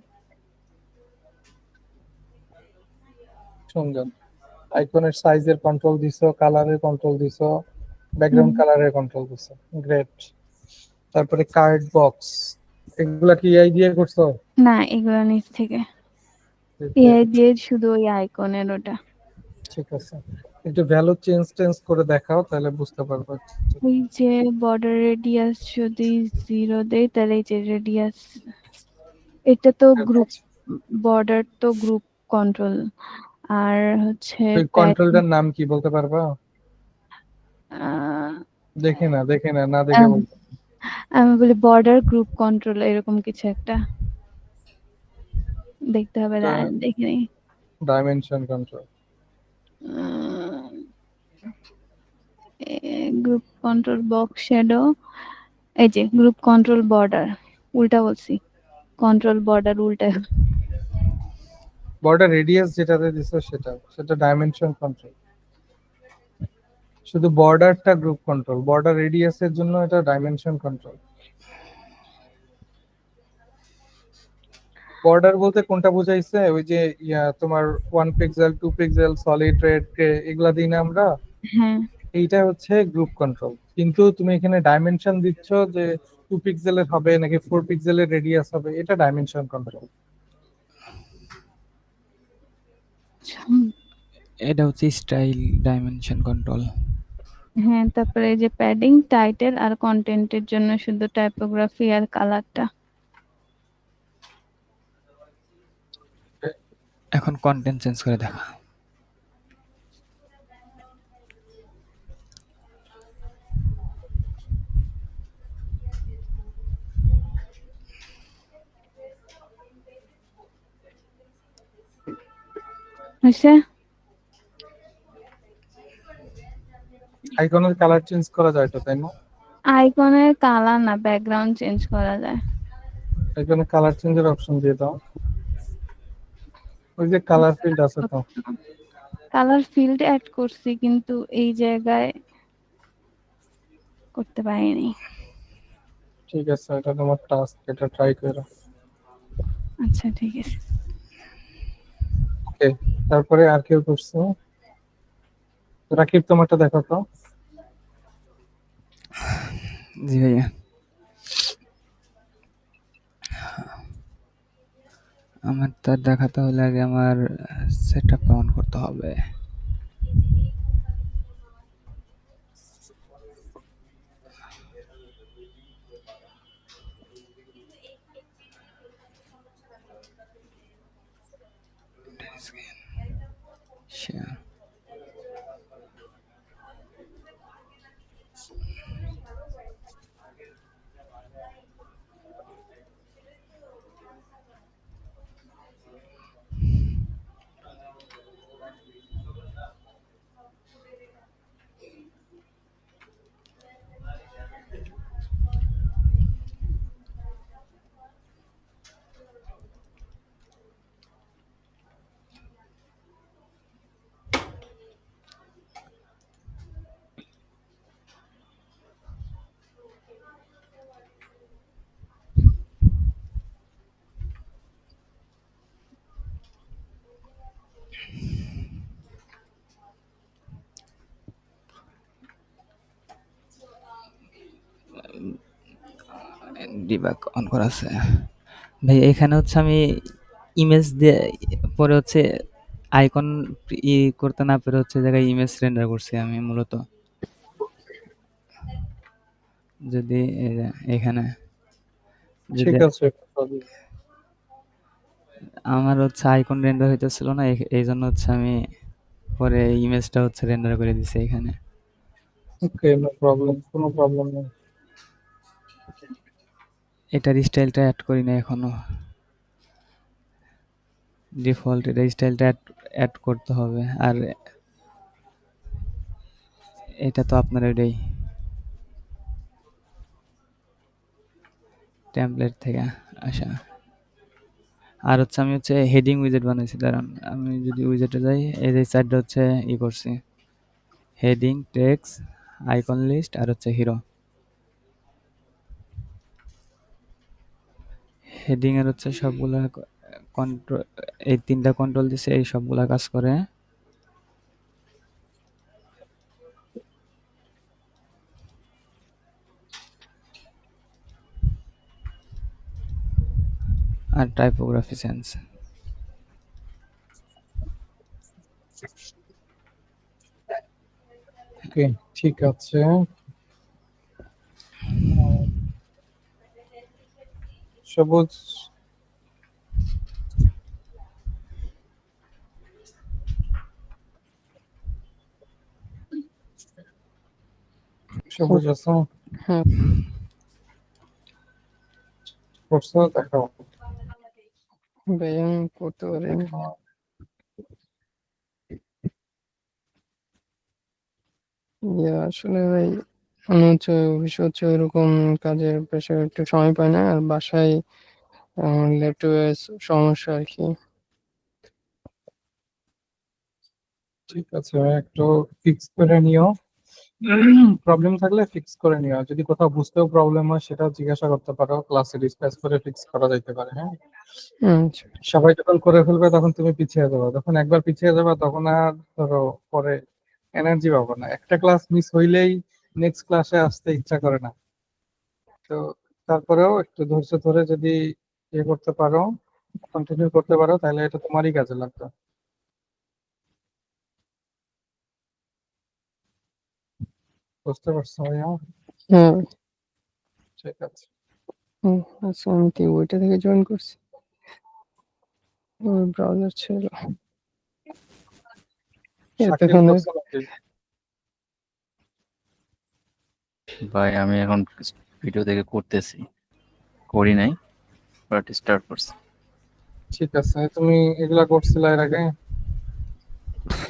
সুন্দর, আইকনের সাইজের কন্ট্রোল দিছো, কালারের কন্ট্রোল দিছো, ব্যাকগ্রাউন্ড কালারের কন্ট্রোল দিছো, গ্রেট। তারপরে কার্ড বক্স, এগুলা কি এআই দিয়ে করছো? না, এগুলো নিচ থেকে। এআই দিয়ে শুধু ওই আইকনের ওটা। ঠিক আছে, একটু ভ্যালু চেঞ্জ টেঞ্জ করে দেখাও, তাহলে বুঝতে পারবো। ওই যে বর্ডার রেডিয়াস যদি 0 দেই, তাহলে এই যে রেডিয়াস, এটা তো গ্রুপ বর্ডার, তো গ্রুপ কন্ট্রোল। আর হচ্ছে ওই কন্ট্রোলটার নাম কি বলতে পারবা? আহ, দেখে না, না দেখে বলতে। আমি বলি বর্ডার গ্রুপ কন্ট্রোল, এরকম কিছু একটা দেখতে হবে, দাঁড়ান দেখিনি। Dimension control. Group control box shadow, এই যে গ্রুপ কন্ট্রোল বর্ডার, উল্টা বলছি, কন্ট্রোল বর্ডার উল্টা। বর্ডার রেডিয়াস যেটাতে দিছো সেটা ডাইমেনশন কন্ট্রোল। শুধু বর্ডারটা গ্রুপ কন্ট্রোল, বর্ডার রেডিয়াসের জন্য এটা ডাইমেনশন কন্ট্রোল। বর্ডার বলতে কোনটা বোঝাইছে? ওই যে তোমার 1 পিক্সেল 2 পিক্সেল সলিড রেড এগুলা দিই না আমরা, হ্যাঁ, এইটা হচ্ছে গ্রুপ কন্ট্রোল। কিন্তু তুমি এখানে ডাইমেনশন দিচ্ছ যে 2 পিক্সেলের হবে নাকি 4 পিক্সেলের রেডিয়াস হবে, এটা ডাইমেনশন কন্ট্রোল। এটা হচ্ছে স্টাইল ডাইমেনশন কন্ট্রোল। হ্যাঁ। তারপরে এই যে প্যাডিং, টাইটেল আর কন্টেন্টের জন্য শুধু টাইপোগ্রাফি আর কালারটা। এখন কন্টেন্ট চেঞ্জ করে দেখা। হয়েছে? আইকনের কালার চেঞ্জ করা যায় তো, তাই না? আইকনের কালার না, ব্যাকগ্রাউন্ড চেঞ্জ করা যায়। আইকনে কালার চেঞ্জের অপশন দিয়ে দাও, ওই যে কালার ফিল্ড আছে তো। কালার ফিল্ড অ্যাড করছি, কিন্তু এই জায়গায় করতে পারিনি। ঠিক আছে, এটা তোমার টাস্ক, এটা ট্রাই করো। আচ্ছা, ঠিক আছে। ওকে, তারপরে আর কেউ করছো? রাকিব, তোমারটা দেখো তো। জি ভাইয়া, আমার তার দেখাতে হলে আগে আমার সেটআপ অন করতে হবে। Share. ডিবাগ অন করা আছে। ভাই এখানে হচ্ছে আমি ইমেজ দিয়ে পরে হচ্ছে আইকন করতে না পেরে হচ্ছে জায়গায় ইমেজ রেন্ডার করছি আমি মূলত। যদি এখানে যদি ঠিক আছে, আমার হচ্ছে আইকন রেন্ডার হইতেছিল না, এই জন্য হচ্ছে আমি পরে ইমেজটা হচ্ছে রেন্ডার করে দিছি এখানে। ওকে, নো প্রবলেম, কোনো প্রবলেম নেই। এটার স্টাইলটা অ্যাড করি না এখনো, ডিফল্ট এটা স্টাইলটা অ্যাড করতে হবে। আর এটা তো আপনার এটাই টেমপ্লেট থেকে আসা। আর হচ্ছে আমি হচ্ছে হেডিং উইজেট বানাইছি, দাঁড়ান আমি যদি উইজেটে যাই, এই যে সাইডটা হচ্ছে করছি হেডিং, টেক্সট, আইকন লিস্ট আর হচ্ছে হিরো। হেডিং এর হচ্ছে সবগুলা কন্ট্রোল, এই 3টা কন্ট্রোল দিছে, এই সবগুলা কাজ করে। আর টাইপোগ্রাফি সেন্স। ওকে, ঠিক আছে। সবুজ, সবুজ আছে, হ্যাঁ করছো, দেখাও। ভাই আমি করতে পারি না। আসলে ভাই আমি হচ্ছে অফিসে হচ্ছে ওইরকম কাজের প্রেশার, একটু সময় পাই না, আর বাসায় ল্যাপটপে সমস্যা আর কি। ঠিক আছে, একটু ফিক্স করে নিও। প্রবলেম থাকলে ফিক্স করে নিও, যদি কোথাও বুঝতেও প্রবলেম হয় সেটাও জিজ্ঞাসা করতে পারো, ক্লাসে ডিসকাস করে ফিক্স করা যাইতে পারে। হ্যাঁ, আচ্ছা। সবাই যখন করে ফেলবে তখন তুমি পিছিয়ে যাবে, যখন একবার পিছিয়ে যাবে তখন আর ধরো পরে এনার্জি পাবো না, একটা ক্লাস মিস হইলেই নেক্সট ক্লাসে আসতে ইচ্ছা করে না। তো তারপরেও একটু ধৈর্য ধরে যদি ইয়ে করতে পারো, কন্টিনিউ করতে পারো, তাহলে এটা তোমারই কাজে লাগবে। বুঝতে পারছো ভাইয়া? হ্যাঁ ঠিক আছে, হুম, আচ্ছা আমি কি ওইটা থেকে জয়েন করছি, ওই ব্রাউজার ছিল শাকিল এতক্ষণে। করছো নাকি? ভাই আমি এখন ভিডিও দেখে করতেছি, করি নাই, বাট স্টার্ট করছি। ঠিক আছে, তুমি এগুলা করছিলা এর আগে?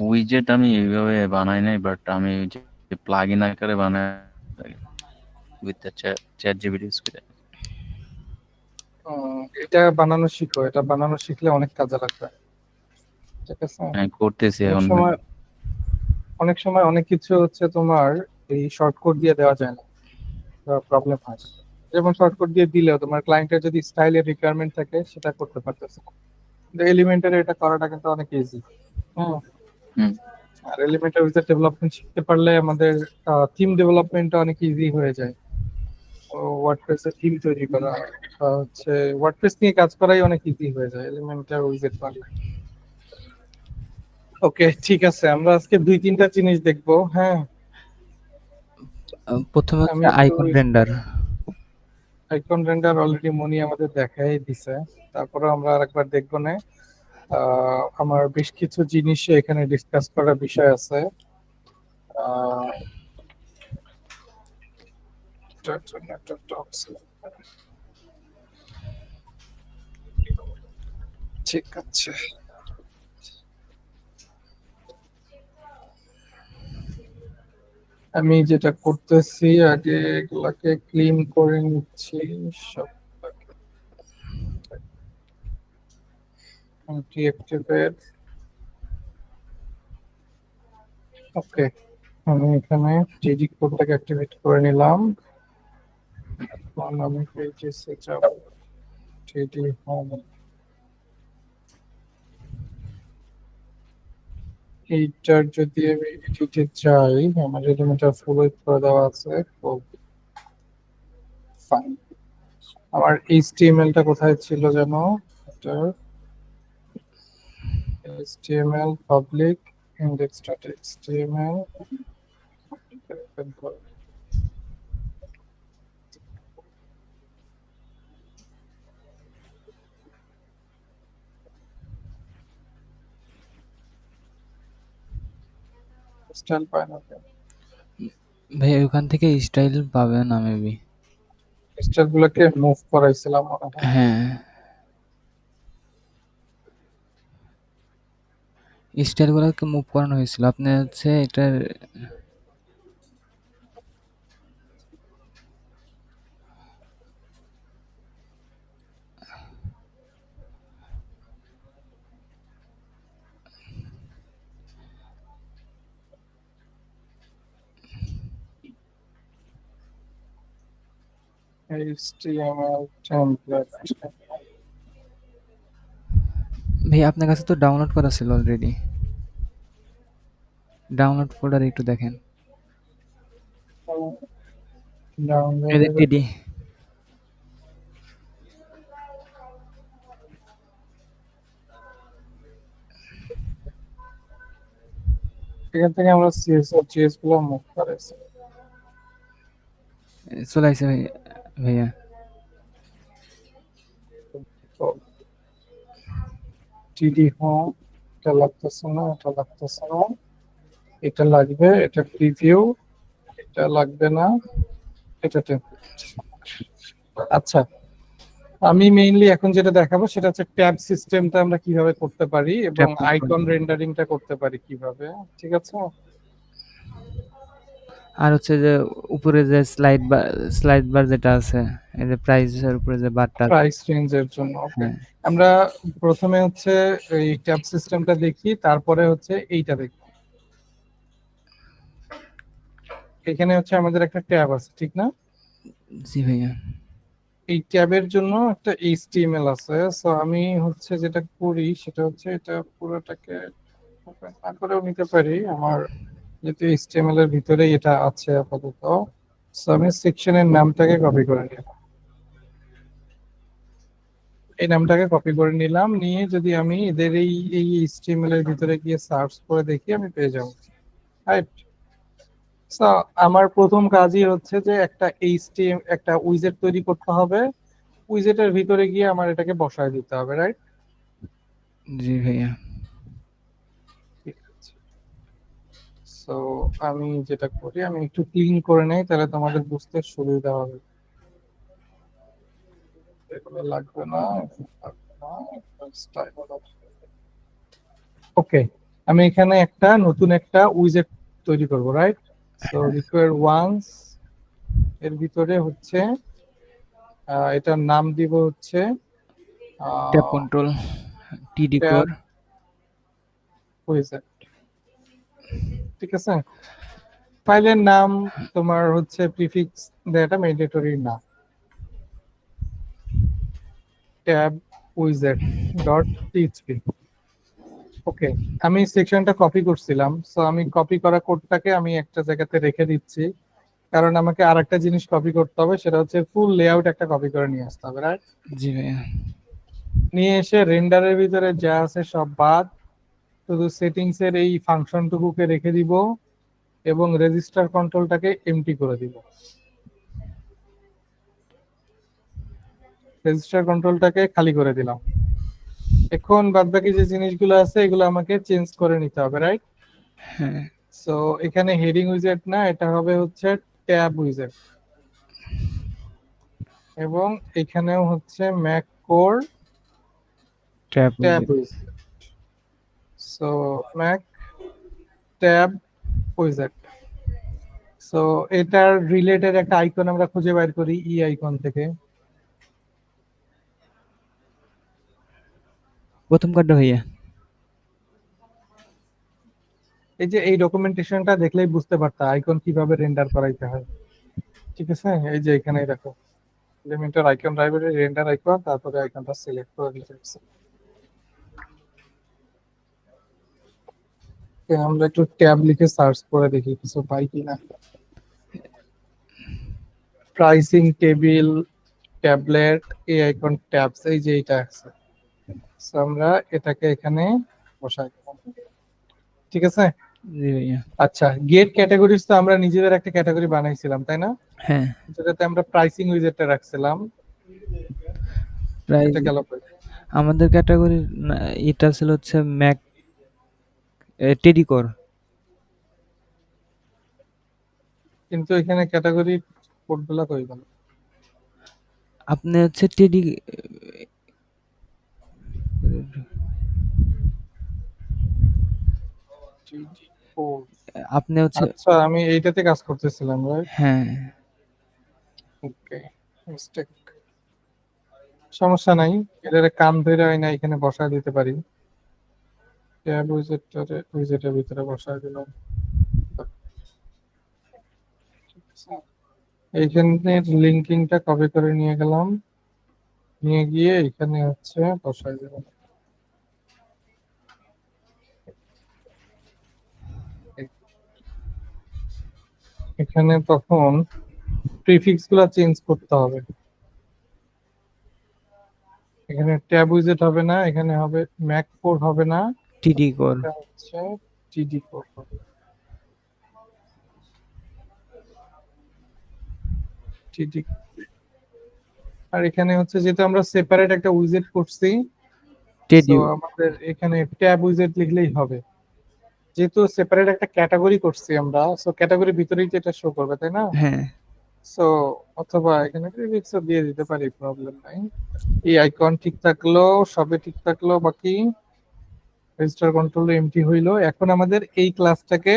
উইজেট আমি এইভাবে বানাই নাই, বাট আমি যে প্লাগ ইন আকারে বানাই with the chat GPT use করে। এটা বানানো শিখো, এটা বানানো শিখলে অনেক কাজে লাগবে। ঠিক আছে, আমি করতেছি অনেক এখন। সময় অনেক সময় অনেক কিছু হচ্ছে তোমার এই শর্টকাট দিয়ে দেওয়া যায় না, প্রবলেম হয়। যেমন শর্টকাট দিয়ে দিলেও তোমার ক্লায়েন্টের যদি স্টাইলের রিকোয়ারমেন্ট থাকে সেটা করতে পারতেছে না, কিন্তু এলিমেন্টারে এটা করাটা কিন্তু অনেক ইজি। হ্যাঁ, হুম। আর এলিমেন্টার উইজার্ড ডেভেলপমেন্ট শিখতে পারলে আমাদের থিম ডেভেলপমেন্টটা অনেক ইজি হয়ে যায়। ওয়ার্ডপ্রেসে থিম তৈরি করা হচ্ছে, ওয়ার্ডপ্রেস নিয়ে কাজ করাই অনেক ইজি হয়ে যায় এলিমেন্টার উইজার্ড পারলে। ওকে, ঠিক আছে, আমরা আজকে 2-3টা জিনিস দেখবো। হ্যাঁ, প্রথমে আমি হচ্ছে একটু icon render. Icon render already মনি আমাদের দেখাই দিছে, তারপরে আমরা আরেকবার দেখবো না। আমার বেশ কিছু জিনিস এখানে ডিসকাস করার বিষয় আছে। আহ, এটার জন্য একটা talk ছিল। ঠিক আছে, আমি যেটা করতেছি আগে এগুলাকে ক্লিন করে নিচ্ছি সব, ডিঅ্যাক্টিভেট। ওকে, আমি এখানে জিডি কোডটাকে অ্যাক্টিভেট করে নিলাম। এখন আমি পেজে যাব, জিডি হোম। এইটার যদি আমি এডিটে যাই, আমার এলিমেন্টটা ফুল উইডথ করে দেওয়া আছে, ফাইন। আমার এইচটিএমএলটা কোথায় ছিল যেন? এটা HTML public index.html style পায় না কেন? ভাই ওখান থেকে স্টাইল পাবে না মেবি। স্টাইল গুলোকে মুভ করাইছিলাম মনে হয়। হ্যাঁ, স্টাইল গুলোকে মুভ করানো হয়েছিল। আপনি হচ্ছে এটার HTML template ভাই আপনার কাছে তো ডাউনলোড করা ছিল অলরেডি। ডাউনলোড ফোল্ডারে একটু দেখেন। এই যে ডাউনলোড টিডি। এখান থেকে আমরা CSS JS গুলো মুভ করাইছি। চলে আসছে ভাই ভাইয়া। তো টিডি হোম, এটা লাগতেছে না, এটা লাগতেছে না, এটা লাগবে, এটা প্রিভিউ, এটা লাগবে না, এটা টেমপ্লেট। আচ্ছা, আমি মেইনলি এখন যেটা দেখাবো সেটা হচ্ছে ট্যাব সিস্টেমটা আমরা কিভাবে করতে পারি এবং ট্যাব আইকন কন্ট্রোল। রেন্ডারিংটা করতে পারি কিভাবে, ঠিক আছে? আর হচ্ছে যে উপরে যে স্লাইড বার যেটা আছে, এই যে প্রাইসের উপরে যে বারটা আছে। প্রাইস রেঞ্জের জন্য ওকে। হ্যাঁ, আমরা প্রথমে হচ্ছে এই ট্যাব সিস্টেমটা দেখি, তারপরে হচ্ছে এইটা দেখি। এখানে হচ্ছে আমাদের একটা ট্যাব আছে, ঠিক না? জি ভাইয়া। এই ট্যাবের জন্য একটা HTML আছে। সো আমি হচ্ছে যেটা করি সেটা হচ্ছে এটা পুরোটাকে open না করেও নিতে পারি, আমার যেহেতু HTML এর ভিতরেই এটা আছে আপাতত। সো আমি সেকশনের নামটাকে কপি করে নিলাম, এই নামটাকে কপি করে নিলাম, নিয়ে যদি আমি এদের এই HTML এর ভিতরে গিয়ে সার্চ করে দেখি আমি পেয়ে যাবো, রাইট? সো আমার প্রথম কাজই হচ্ছে যে একটা উইজেট তৈরি করতে হবে, উইজেটের ভিতরে গিয়ে আমার এটাকে বসায় দিতে হবে, রাইট? জি ভাইয়া। ঠিক আছে। সো আমি যেটা করি আমি একটু ক্লিন করে নেই, তাহলে তোমাদের বুঝতে সুবিধা হবে। এগুলো লাগবে না, ওকে। আমি এখানে একটা নতুন একটা উইজেট তৈরি করব, রাইট? সো রিকোয়ার ওয়ান্স এর ভিতরে হচ্ছে এটার নাম দিব হচ্ছে ট্যাব কন্ট্রোল টিডি ট্যাব কোর। উইজেট, ঠিক আছে? ফাইলের নাম তোমার হচ্ছে প্রিফিক্স দেওয়াটা ম্যান্ডেটরি না, ট্যাব উইজেট ডট পিএইচপি। ওকে, আমি সেকশনটা কপি করছিলাম, সো আমি কপি করা কোডটাকে আমি একটা জায়গাতে রেখে দিচ্ছি, কারণ আমাকে আরেকটা জিনিস কপি করতে হবে, সেটা হচ্ছে ফুল লেআউট একটা কপি করে নিয়ে আসতে হবে, রাইট? জি ভাইয়া। নিয়ে এসে রেন্ডারের ভিতরে যা আছে সব বাদ, শুধু সেটিংস এর এই ফাংশনটুকুকে রেখে দিব এবং রেজিস্টার কন্ট্রোলটাকে এমটি করে দিব। রেজিস্টার কন্ট্রোলটাকে খালি করে দিলাম। এখন বাদবাকি যে জিনিসগুলো আছে এগুলো আমাকে চেঞ্জ করে নিতে হবে, রাইট? হ্যাঁ, সো এখানে হেডিং উইজেট না, এটা হবে হচ্ছে ট্যাব উইজেট, এবং এখানেও হচ্ছে Mac core tab tab উইজেট। So Mac tab উইজেট। So এটার রিলেটেড একটা আইকন আমরা খুঁজে বের করি ই আইকন থেকে। প্রথম কার্ডটা ভাইয়া। এই যে এই ডকুমেন্টেশনটা দেখলেই বুঝতে পারতা আইকন কিভাবে রেন্ডার করাইতে হয়, ঠিক আছে? এই যে এখানে দেখো Elementor icon library render icon, তারপরে আইকনটা সিলেক্ট করে দিতে হবে। আমরা একটু ট্যাব লিখে সার্চ করে দেখি কিছু পাই কিনা। প্রাইসিং টেবিল, ট্যাবলেট, এই আইকন ট্যাবস, এই যে এটা আছে। So আমরা এটাকে এখানে বসাই দিলাম। ঠিক আছে। জি ভাইয়া। আচ্ছা, গেট ক্যাটাগরিজ তো আমরা নিজেদের একটা ক্যাটাগরি বানাইছিলাম তাই না, হ্যাঁ, যেটাতে আমরা প্রাইসিং উইজেটটা রাখছিলাম। প্রাইস এটা গেল কই? আমাদের ক্যাটাগরি এটা ছিল হচ্ছে ম্যাক টেডিকোর। কিন্তু এখানে ক্যাটাগরি কোডগুলো কই গেল? আপনি হচ্ছে টেডি আপনি হচ্ছে আচ্ছা, আমি এইটাতে কাজ করতেছিলাম, রাইট? হ্যাঁ, ওকে, মিস্টেক। সমস্যা নাই, এটারে কান ধরে আইনা এখানে বসায় দিতে পারি। ট্যাব উইজেটের ভিতরে বসায় দিলাম। এইখানের লিঙ্কিংটা কপি করে নিয়ে গেলাম, নিয়ে গিয়ে এখানে হচ্ছে বসায় দিলাম। এখানে তখন প্রিফিক্স গুলা চেঞ্জ করতে হবে। এখানে ট্যাব উইজেট হবে না, এখানে হবে ম্যাক কোড হবে না, টেডিকোর। এটা হচ্ছে টিডি কোড হবে। টিডি। আর এখানে হচ্ছে যেহেতু আমরা সেপারেট একটা উইজেট করছি, টেডি তো আমাদের এখানে ট্যাব উইজেট লিখলেই হবে। যেহেতু সেপারেট একটা ক্যাটাগরি করছি আমরা, সো ক্যাটাগরির ভিতরেই তো এটা শো করবে তাই না? হ্যাঁ, সো অথবা এখানে প্রিফিক্সও দিয়ে দিতে পারি, প্রবলেম নাই। এই আইকন ঠিক থাকলো, সবে ঠিক থাকলো, বাকি রেজিস্টার কন্ট্রোল এমটি হইলো। এখন আমাদের এই ক্লাসটাকে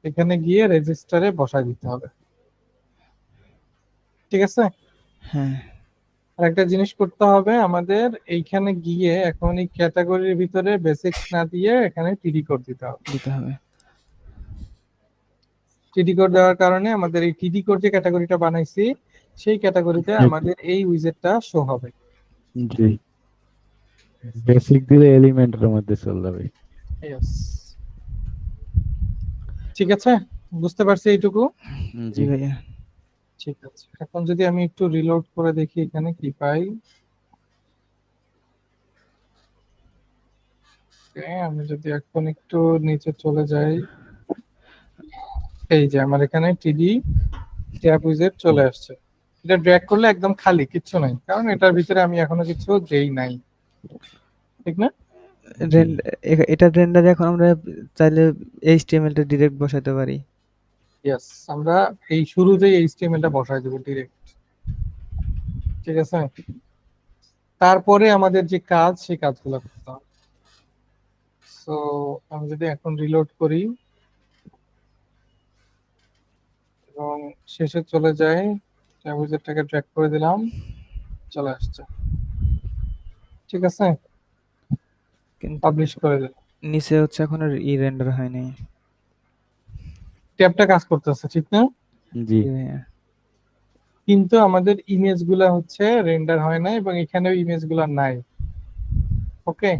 এখানে গিয়ে রেজিস্টারে বসায় দিতে হবে। ঠিক আছে। হ্যাঁ, আর একটা জিনিস করতে হবে আমাদের, এইখানে গিয়ে এখন এই ক্যাটাগরির ভিতরে বেসিক্স না দিয়ে এখানে টিডি কোড দিতে হবে। দিতে হবে। টিডি কোড দেওয়ার কারণে আমাদের এই টিডি কোড যে ক্যাটাগরিটা বানাইছি, সেই ক্যাটাগরিতে আমাদের এই উইজেটটা শো হবে। জি, বেসিক দিলে এলিমেন্টের মধ্যে চলে যাবে। Yes. ঠিক আছে, বুঝতে পারছি এইটুকু। জি ভাইয়া। ঠিক আছে, এখন যদি আমি একটু রিলোড করে দেখি এখানে কি পাই। আমি যদি এখন একটু নিচে চলে যাই, এই যে আমার এখানে টিডি ট্যাব উইজেট চলে আসছে। এটা ড্র্যাগ করলে একদম খালি, কিচ্ছু নাই, কারণ এটার ভিতরে আমি এখনো কিছু দেই নাই, ঠিক না? এটা রেন্ডারে এখন আমরা চাইলে এইচটিএমএল টা ডিরেক্ট বসাতে পারি। ইয়েস, আমরা এই শুরুতেই এইচটিএমএল টা বসাই দেব ডিরেক্ট। ঠিক আছে, তারপরে আমাদের যে কাজ সেই কাজগুলো করতে হবে। সো আমি যদি এখন রিলোড করি এবং শেষে চলে যাই, ট্যাব উইজেটটাকে ড্র্যাগ করে দিলাম, চলে আসছে। ঠিক আছে, কিন্তু পাবলিশ করে দিলাম। নিচে হচ্ছে এখন আর রেন্ডার হয়নি। ট্যাবটা কাজ করতেছে, ঠিক না? জি, জি ভাইয়া। কিন্তু আমাদের ইমেজগুলা হচ্ছে রেন্ডার হয় না এবং এখানেও ইমেজগুলা নাই। ওকে,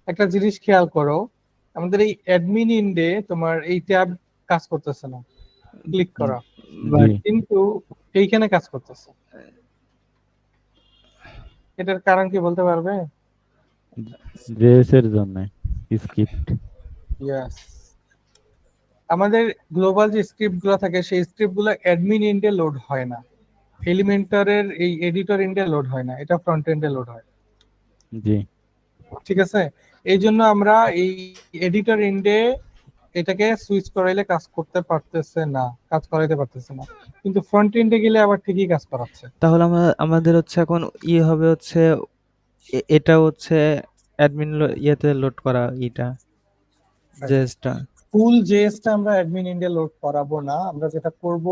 একটা জিনিস খেয়াল করো, আমাদের এই অ্যাডমিন ইন্ডে তোমার এই ট্যাব কাজ করতেছে না, ক্লিক করা, জি, কিন্তু এইখানে কাজ করতেছে। এটার কারণ কি বলতে পারবে? জেএস এর জন্য স্ক্রিপ্ট। ইয়েস, আমাদের গ্লোবাল যে স্ক্রিপ্ট গুলো থাকে সেই স্ক্রিপ্ট গুলো অ্যাডমিন ইন্ডে লোড হয় না, এলিমেন্টরের এই এডিটর ইন্ডে লোড হয় না, এটা ফ্রন্ট এন্ডে লোড হয়। জি, ঠিক আছে, এই জন্য আমরা এই এডিটর ইন্ডে এটাকে সুইচ করাইলে কাজ করতে পারতেছে না, কাজ করাইতে পারতেছে না, কিন্তু ফ্রন্ট এন্ডে গেলে আবার ঠিকই কাজ করাচ্ছে। তাহলে আমাদের হচ্ছে এখন হবে হচ্ছে এটা হচ্ছে অ্যাডমিন ইয়েতে লোড করা এটা জেসটা। ফুল জেএসটা আমরা অ্যাডমিন ইন্ডে লোড করাবো না, আমরা যেটা করব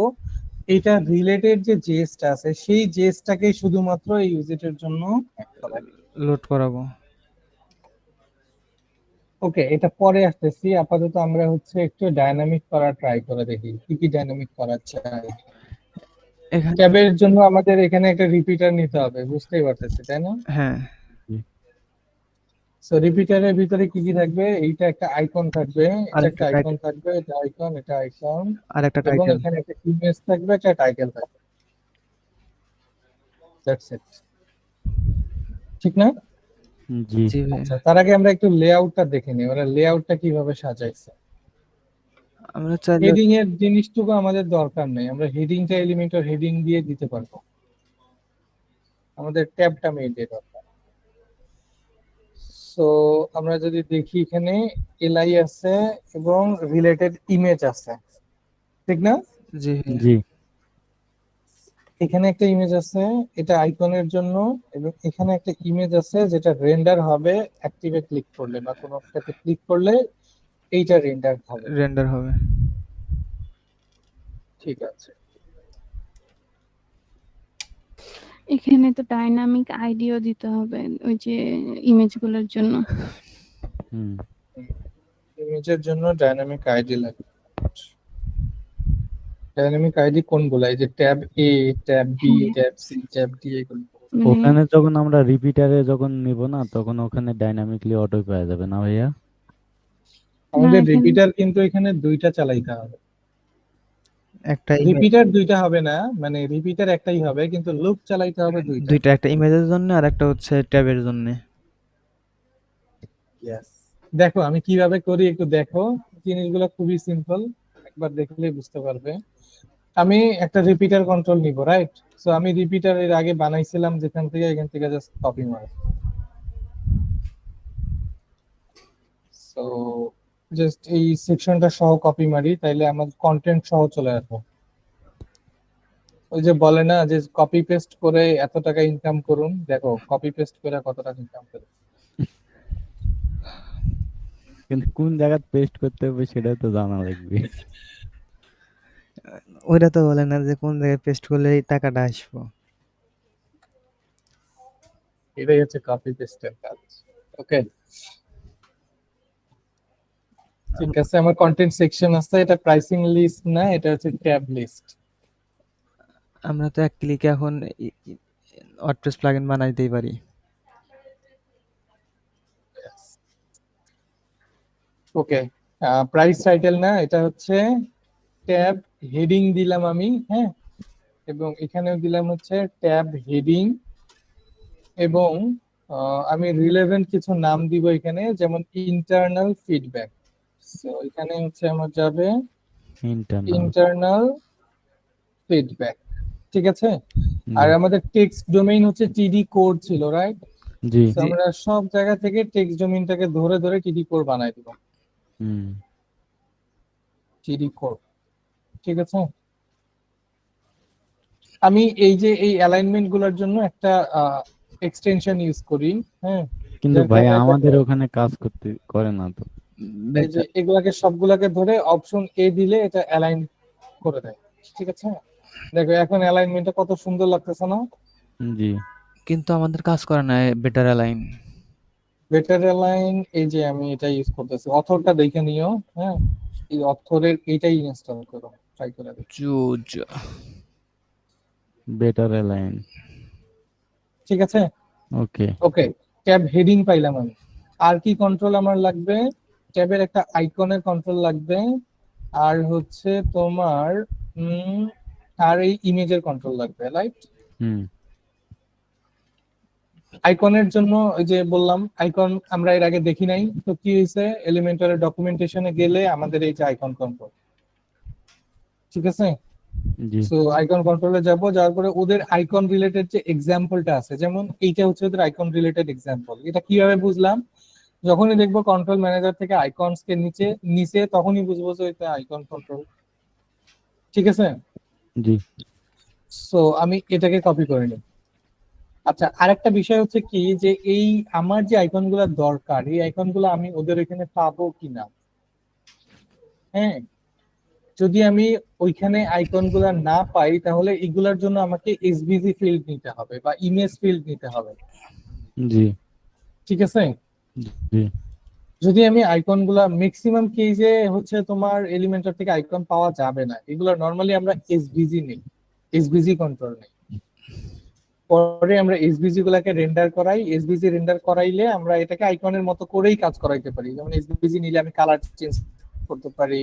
এটা রিলেটেড যে জেএসটা আছে সেই জেএসটাকে শুধুমাত্র এই ইউজেটের জন্য লোড করাবো। ওকে, এটা পরে আসতেছি, আপাতত আমরা হচ্ছে একটু ডাইনামিক করা ট্রাই করে দেখি কি কি ডাইনামিক করা যায়। এখানে ট্যাবের জন্য আমাদের এখানে একটা রিপিটার নিতে হবে, বুঝতেই পারতেছি তাই না? হ্যাঁ, সো রিপিটারের ভিতরে কি কি থাকবে? এইটা একটা আইকন থাকবে, আর এটা একটা একটা আইকন থাকবে, এটা আইকন, এটা আইকন, আর একটা এবং টাইটেল। এখানে একটা ইমেজ থাকবে, একটা টাইটেল থাকবে। দ্যাটস ইট, ঠিক না? জি। জি ভাই, আচ্ছা, তার আগে আমরা একটু লেআউটটা দেখে নিই, ওরা লেআউটটা কিভাবে সাজাইছে। আমরা চাইলে হেডিং এর জিনিসটুকু আমাদের দরকার নেই, আমরা হেডিংটা এলিমেন্টর হেডিং দিয়ে দিতে পারবো, আমাদের ট্যাবটা মেইনটেইন দরকার। সো আমরা যদি দেখি এখানে এলআই আছে এবং রিলেটেড ইমেজ আছে, ঠিক না? জি ভাই, জি। এখানে একটা ইমেজ আছে, এটা আইকনের জন্য, এবং এখানে একটা ইমেজ আছে যেটা রেন্ডার হবে অ্যাক্টিভে ক্লিক করলে বা কোনো একটাতে ক্লিক করলে এইটা রেন্ডার হবে। রেন্ডার হবে। ঠিক আছে, এখানে তো ডাইনামিক আইডিও দিতে হবে ওই যে ইমেজগুলোর জন্য। হুম। ইমেজের জন্য ডাইনামিক আইডি লাগবে। ডাইনামিক আইডি কোনগুলো? এই যে ট্যাব এ, ট্যাব বি, হ্যাঁ, ট্যাব সি, ট্যাব ডি, এগুলো। মানে ওখানে যখন আমরা রিপিটারে যখন নিব না, তখন ওখানে ডাইনামিকলি অটো পাওয়া যাবে না ভাইয়া? না আমাদের এখানে রিপিটার কিন্তু এখানে দুইটা চালাইতে হবে। একটা ইমেজ, রিপিটার দুইটা হবে না, মানে রিপিটার একটাই হবে কিন্তু লুপ চালাইতে হবে দুইটা। দুইটা, একটা ইমেজের জন্য আর একটা হচ্ছে ট্যাবের জন্য। Yes. দেখো আমি কিভাবে করি একটু দেখো, জিনিসগুলো খুবই সিম্পল, একবার দেখলেই বুঝতে পারবে। আমি একটা রিপিটার কন্ট্রোল নিব, রাইট? সো আমি রিপিটার এর আগে বানাইছিলাম যেখান থেকে, এখান থেকে জাস্ট কপি মার। সো জাস্ট এই সেকশনটা সহ কপি মারি, তাইলে আমার কন্টেন্ট সহ চলে আসবে। ওই যে বলে না যে কপি পেস্ট করে এত টাকা ইনকাম করুন, দেখো কপি পেস্ট করে কত টাকা ইনকাম করুন। কিন্তু কোন জায়গায় পেস্ট করতে হবে সেটা তো জানা লাগবে। ওইটা তো বলে না যে কোন জায়গায় পেস্ট করলে এই টাকাটা আসবো। এটাই হচ্ছে কপি পেস্টের কাজ। ওকে, ঠিক আছে, আমার কন্টেন্ট সেকশন আছে, এটা প্রাইসিং লিস্ট না, এটা হচ্ছে ট্যাব লিস্ট। আমরা তো এক ক্লিকে এখন ওয়ার্ডপ্রেস প্লাগইন বানাইতেই পারি। ওকে, প্রাইস টাইটেল না, এটা হচ্ছে ট্যাব হেডিং দিলাম আমি, হ্যাঁ, এবং এখানেও দিলাম হচ্ছে ট্যাব হেডিং, এবং আমি রিলেভেন্ট কিছু নাম দিব এখানে, যেমন ইন্টারনাল ফিডব্যাক। সো এখানে হচ্ছে আমার যাবে ইন্টারনাল। ইন্টারনাল ফিডব্যাক, ঠিক আছে। আর আমাদের টেক্সট ডোমেইন হচ্ছে টিডি কোর ছিল, রাইট? জি। তো আমরা সব জায়গা থেকে টেক্সট ডোমেইনটাকে ধরে ধরে টিডি কোর বানাই দিব, হুম। টিডি কোর, ঠিক আছে। আমি এই যে এই অ্যালাইনমেন্ট গুলোর জন্য একটা এক্সটেনশন ইউজ করি, হ্যাঁ, কিন্তু যার ভাই কারণে আমাদের দেখো, ওখানে কাজ করতে করে না তো। এই যে এগুলাকে সবগুলাকে ধরে অপশন এ দিলে এটা অ্যালাইন করে দেয়, ঠিক আছে। দেখো এখন অ্যালাইনমেন্টটা কত সুন্দর লাগতেছে না? জি। কিন্তু আমাদের কাজ করে না বেটার অ্যালাইন। বেটার অ্যালাইন, এই যে আমি এটা ইউজ করতেছি, অথরটা দেখে নিও, হ্যাঁ, এই অথরের এইটাই ইনস্টল করো, ট্রাই করে দেখো, জুজ। Better align. ঠিক আছে। ওকে। ওকে, ট্যাব হেডিং পাইলাম আমি। আর কি কন্ট্রোল আমার লাগবে? ট্যাবের একটা আইকনের কন্ট্রোল লাগবে, আর হচ্ছে তোমার আর এই ইমেজের কন্ট্রোল লাগবে, রাইট? হুম। আইকনের জন্য ওই যে বললাম, আইকন আমরা এর আগে দেখি নাই, তো কি হয়েছে, এলিমেন্টারের ডকুমেন্টেশনে গেলে আমাদের এই যে আইকন কন্ট্রোল, ঠিক আছে। জি। সো আইকন কন্ট্রোলে যাব, যাওয়ার পরে ওদের আইকন রিলেটেড যে এক্সাম্পলটা আছে, যেমন এইটা হচ্ছে ওদের আইকন রিলেটেড এক্সাম্পল। এটা কিভাবে বুঝলাম? যখনই দেখবো কন্ট্রোল ম্যানেজার থেকে আইকনস কে নিচে নিচে, তখনই বুঝবো যে এটা আইকন কন্ট্রোল, ঠিক আছে। জি। সো আমি এটাকে কপি করে নিই। আচ্ছা, আরেকটা বিষয় হচ্ছে কি, যে এই আমার যে আইকন গুলা দরকার, এই আইকন গুলো আমি ওদের এখানে পাবো কিনা, হ্যাঁ। যদি আমি ওইখানে আইকন গুলা না পাই, তাহলে এগুলার জন্য আমাকে এসভিজি ফিল্ড নিতে হবে বা ইমেজ ফিল্ড নিতে হবে, জি। ঠিক আছে। জি। যদি আমি আইকন গুলা ম্যাক্সিমাম কেসে হচ্ছে তোমার এলিমেন্টর থেকে আইকন পাওয়া যাবে না, এগুলো নর্মালি আমরা এসভিজি নেই, এসভিজি কন্ট্রোল নেই। পরে আমরা এসভিজি গুলাকে রেন্ডার করাই, এসভিজি রেন্ডার করাইলে আমরা এটাকে আইকনের মতো করেই কাজ করাইতে পারি। যেমন এসভিজি নিলে আমি কালার চেঞ্জ করতে পারি,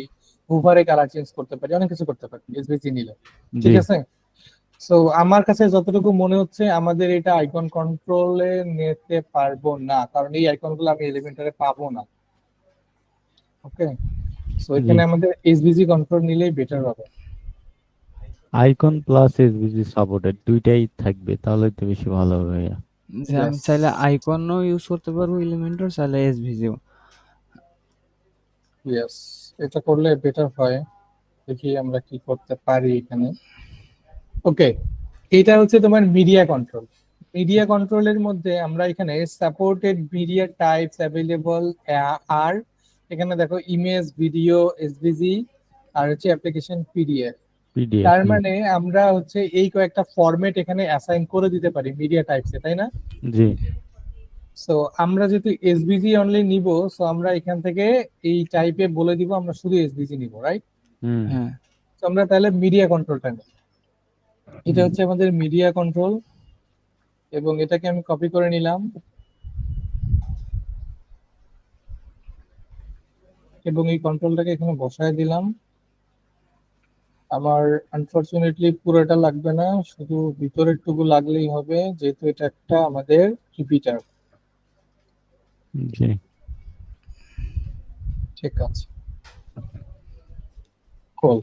হুভারে কালার চেঞ্জ করতে পারি, অনেক কিছু করতে পারি এসভিজি নিলে, ঠিক জি আছে। সো আমার কাছে যতটুকু মনে হচ্ছে আমাদের এটা আইকন কন্ট্রোলে নিতে পারবো না, কারণ এই আইকন গুলো আমি এলিমেন্টারে পাবো না। ওকে, সো জি এখানে আমাদের এসভিজি কন্ট্রোল নিলেই বেটার হবে। আইকন প্লাস এসভিজি সাপোর্টেড দুইটাই থাকবে তাহলে তো বেশি ভালো হবে ভাইয়া। যে আমি Yes. চাইলে আইকনও ইউজ করতে পারবো এলিমেন্টর, চাইলে এসভিজিও। ইয়েস, এটা করলে বেটার হয়। দেখি আমরা কি করতে পারি এখানে। ওকে, এটা হচ্ছে তোমার মিডিয়া কন্ট্রোল। মিডিয়া কন্ট্রোলের মধ্যে আমরা এখানে সাপোর্টেড মিডিয়া টাইপস অ্যাভেলেবল আর এখানে দেখো ইমেজ, ভিডিও, এসভিজি আর হচ্ছে অ্যাপ্লিকেশন পিডিএফ। পিডিএফ তার মানে আমরা হচ্ছে এই কয়েকটা ফরম্যাট এখানে অ্যাসাইন করে দিতে পারি মিডিয়া টাইপসে, তাই না? জি সো আমরা যেহেতু এসভিজি অনলি নিব, সো আমরা এখান থেকে এই টাইপে বলে দিব আমরা শুধু এসভিজি নিব, রাইট? হুম হ্যাঁ, তো আমরা তাহলে মিডিয়া কন্ট্রোলটা নিই। এটা হচ্ছে আমাদের মিডিয়া কন্ট্রোল, এবং এটাকে আমি কপি করে নিলাম এবং এই কন্ট্রোলটাকে এখানে বসায় দিলাম। আমার আনফরচুনেটলি পুরোটা লাগবে না, শুধু ভিতরের টুকু লাগলেই হবে, যেহেতু এটা একটা আমাদের রিপিটার। জি ঠিক আছে, cool.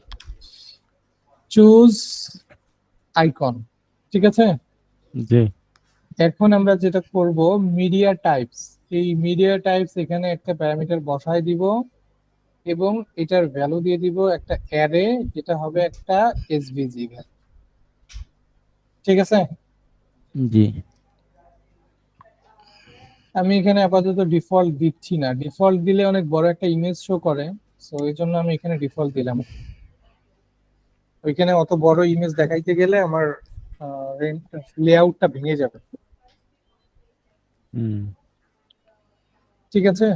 চুজ আইকন, ঠিক আছে। জি এখন আমরা যেটা করব মিডিয়া টাইপস, এই মিডিয়া টাইপস এখানে একটা প্যারামিটার বসায় দিব এবং এটার ভ্যালু দিয়ে দিব একটা অ্যারে, যেটা হবে একটা এসভিজি ভ্যালু, ঠিক আছে। জি আমি এখানে আপাতত ডিফল্ট দিচ্ছি না, ডিফল্ট দিলে অনেক বড় একটা ইমেজ শো করে, সো এই জন্য আমি এখানে ডিফল্ট দিলাম। ওইখানে অত বড় ইমেজ দেখাইতে গেলে আমার লেআউটটা ভেঙে যাবে, হুম ঠিক আছে।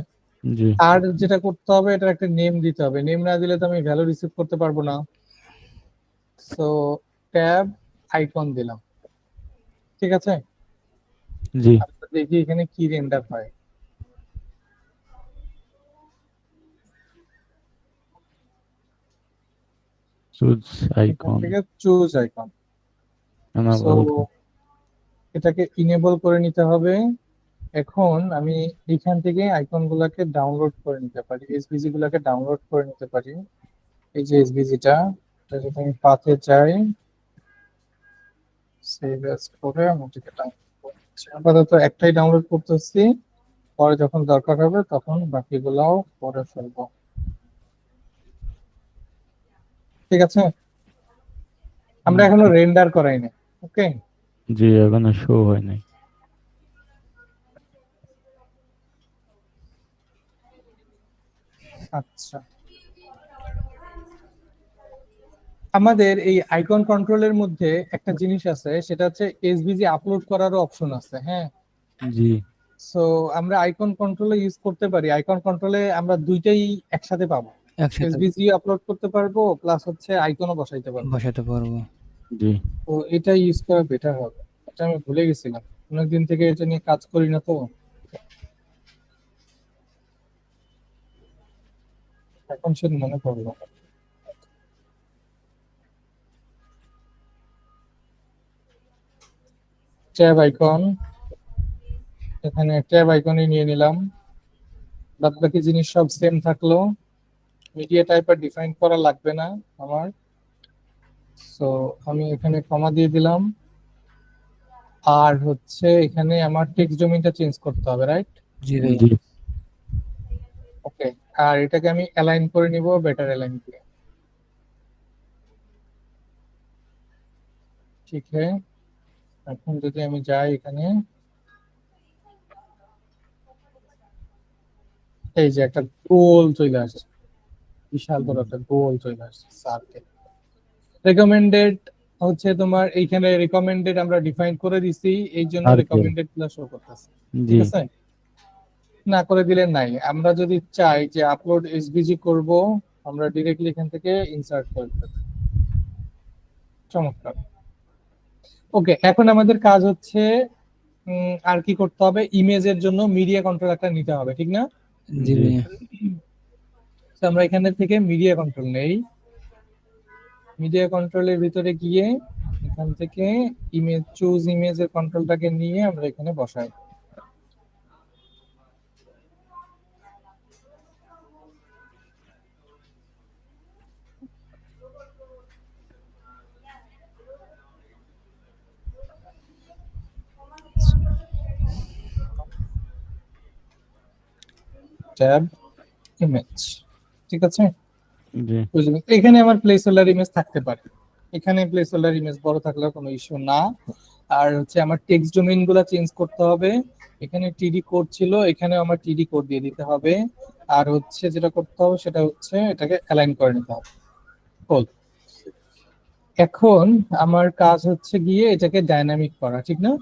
জি আর যেটা করতে হবে, এটা একটা নেম দিতে হবে, নেম না দিলে তো আমি ভ্যালু রিসিভ করতে পারবো না। সো ট্যাব আইকন দিলাম, ঠিক আছে। জি আমরা দেখি এখানে কি রেন্ডার হয়। চুজ এখান আইকন থেকে চুজ আইকন, সো এনাবল এটাকে ইনেবল করে নিতে হবে। এখন আমি এখান থেকে আইকন গুলাকে ডাউনলোড করে নিতে পারি, এসভিজি গুলাকে ডাউনলোড করে নিতে পারি। এই যে এসভিজিটা, এটা যদি আমি পাথে যাই, সেভ এস করে আমি এটাকে ডাউনলোড করছি। আপাতত একটাই ডাউনলোড করতেছি, পরে যখন দরকার হবে তখন বাকিগুলাও পরে ফেলবো, ঠিক আছে। আমরা এখনো রেন্ডার করাই না, ওকে। জি এখনো শো হয় নাই। আচ্ছা, আমাদের এই আইকন কন্ট্রোলের মধ্যে একটা জিনিস আছে, সেটা হচ্ছে এসভিজি আপলোড করারও অপশন আছে, হ্যাঁ। জি সো আমরা আইকন কন্ট্রোলে ইউজ করতে পারি, আইকন কন্ট্রোলে আমরা দুইটাই একসাথে পাবো, একসাথে এসভিজি আপলোড করতে পারবো প্লাস হচ্ছে আইকনও বসাইতে পারবো। বসাতে পারবো। জি তো এটা ইউজ করা বেটার হবে, এটা আমি ভুলে গেছিলাম, অনেকদিন থেকে এটা নিয়ে কাজ করি না, তো এখন সে মনে পড়লো। ট্যাব আইকন, এখানে ট্যাব আইকনই নিয়ে নিলাম, বাদ বাকি জিনিস সব সেম থাকলো। মিডিয়া টাইপ আর ডিফাইন করা লাগবে না আমার, সো আমি এখানে কমা দিয়ে দিলাম। আর হচ্ছে এখানে আমার টেক্সট ডোমেইনটা চেঞ্জ করতে হবে, রাইট? জি ভাই। জি ওকে, আর এটাকে আমি অ্যালাইন করে নিব, বেটার অ্যালাইন করে, ঠিক আছে। এখন যদি আমি যাই এখানে, এই যে একটা গোল চলে আসছে, বিশাল বড় একটা গোল চলে আসছে সার্কেল। রেকমেন্ডেড হচ্ছে তোমার এইখানে রেকমেন্ডেড আমরা ডিফাইন করে দিছি, এই জন্য Circle. রেকমেন্ডেড গুলো শো করতেছে, জি ঠিক আছে। না করে দিলে নাই, আমরা যদি চাই যে আপলোড এসভিজি করব, আমরা ডিরেক্টলি এখান থেকে ইনসার্ট করে দেব, চমৎকার। ওকে, এখন আমাদের কাজ হচ্ছে আর কি করতে হবে, ইমেজের জন্য মিডিয়া কন্ট্রোল একটা নিতে হবে, ঠিক না? জি জি ভাইয়া। তো আমরা এখানে থেকে মিডিয়া কন্ট্রোল নেই, মিডিয়া কন্ট্রোলের ভিতরে গিয়ে এখান থেকে ইমেজ চুজ ইমেজের কন্ট্রোলটাকে নিয়ে আমরা এখানে বসাই। ট্যাব ইমেজ, ঠিক আছে। জি বুঝলেন? এখানে আমার প্লেস হোল্ডার ইমেজ থাকতে পারে, এখানে প্লেস হোল্ডার ইমেজ বড় থাকলেও কোনো ইস্যু না। আর হচ্ছে আমার টেক্সট ডোমেইন গুলা চেঞ্জ করতে হবে, এখানে টিডি কোড ছিল, এখানে আমার টিডি কোড দিয়ে দিতে হবে। আর হচ্ছে যেটা করতে হবে সেটা হচ্ছে এটাকে অ্যালাইন করে নিতে হবে। Cool. এখন আমার কাজ হচ্ছে গিয়ে এটাকে ডাইনামিক করা, ঠিক না?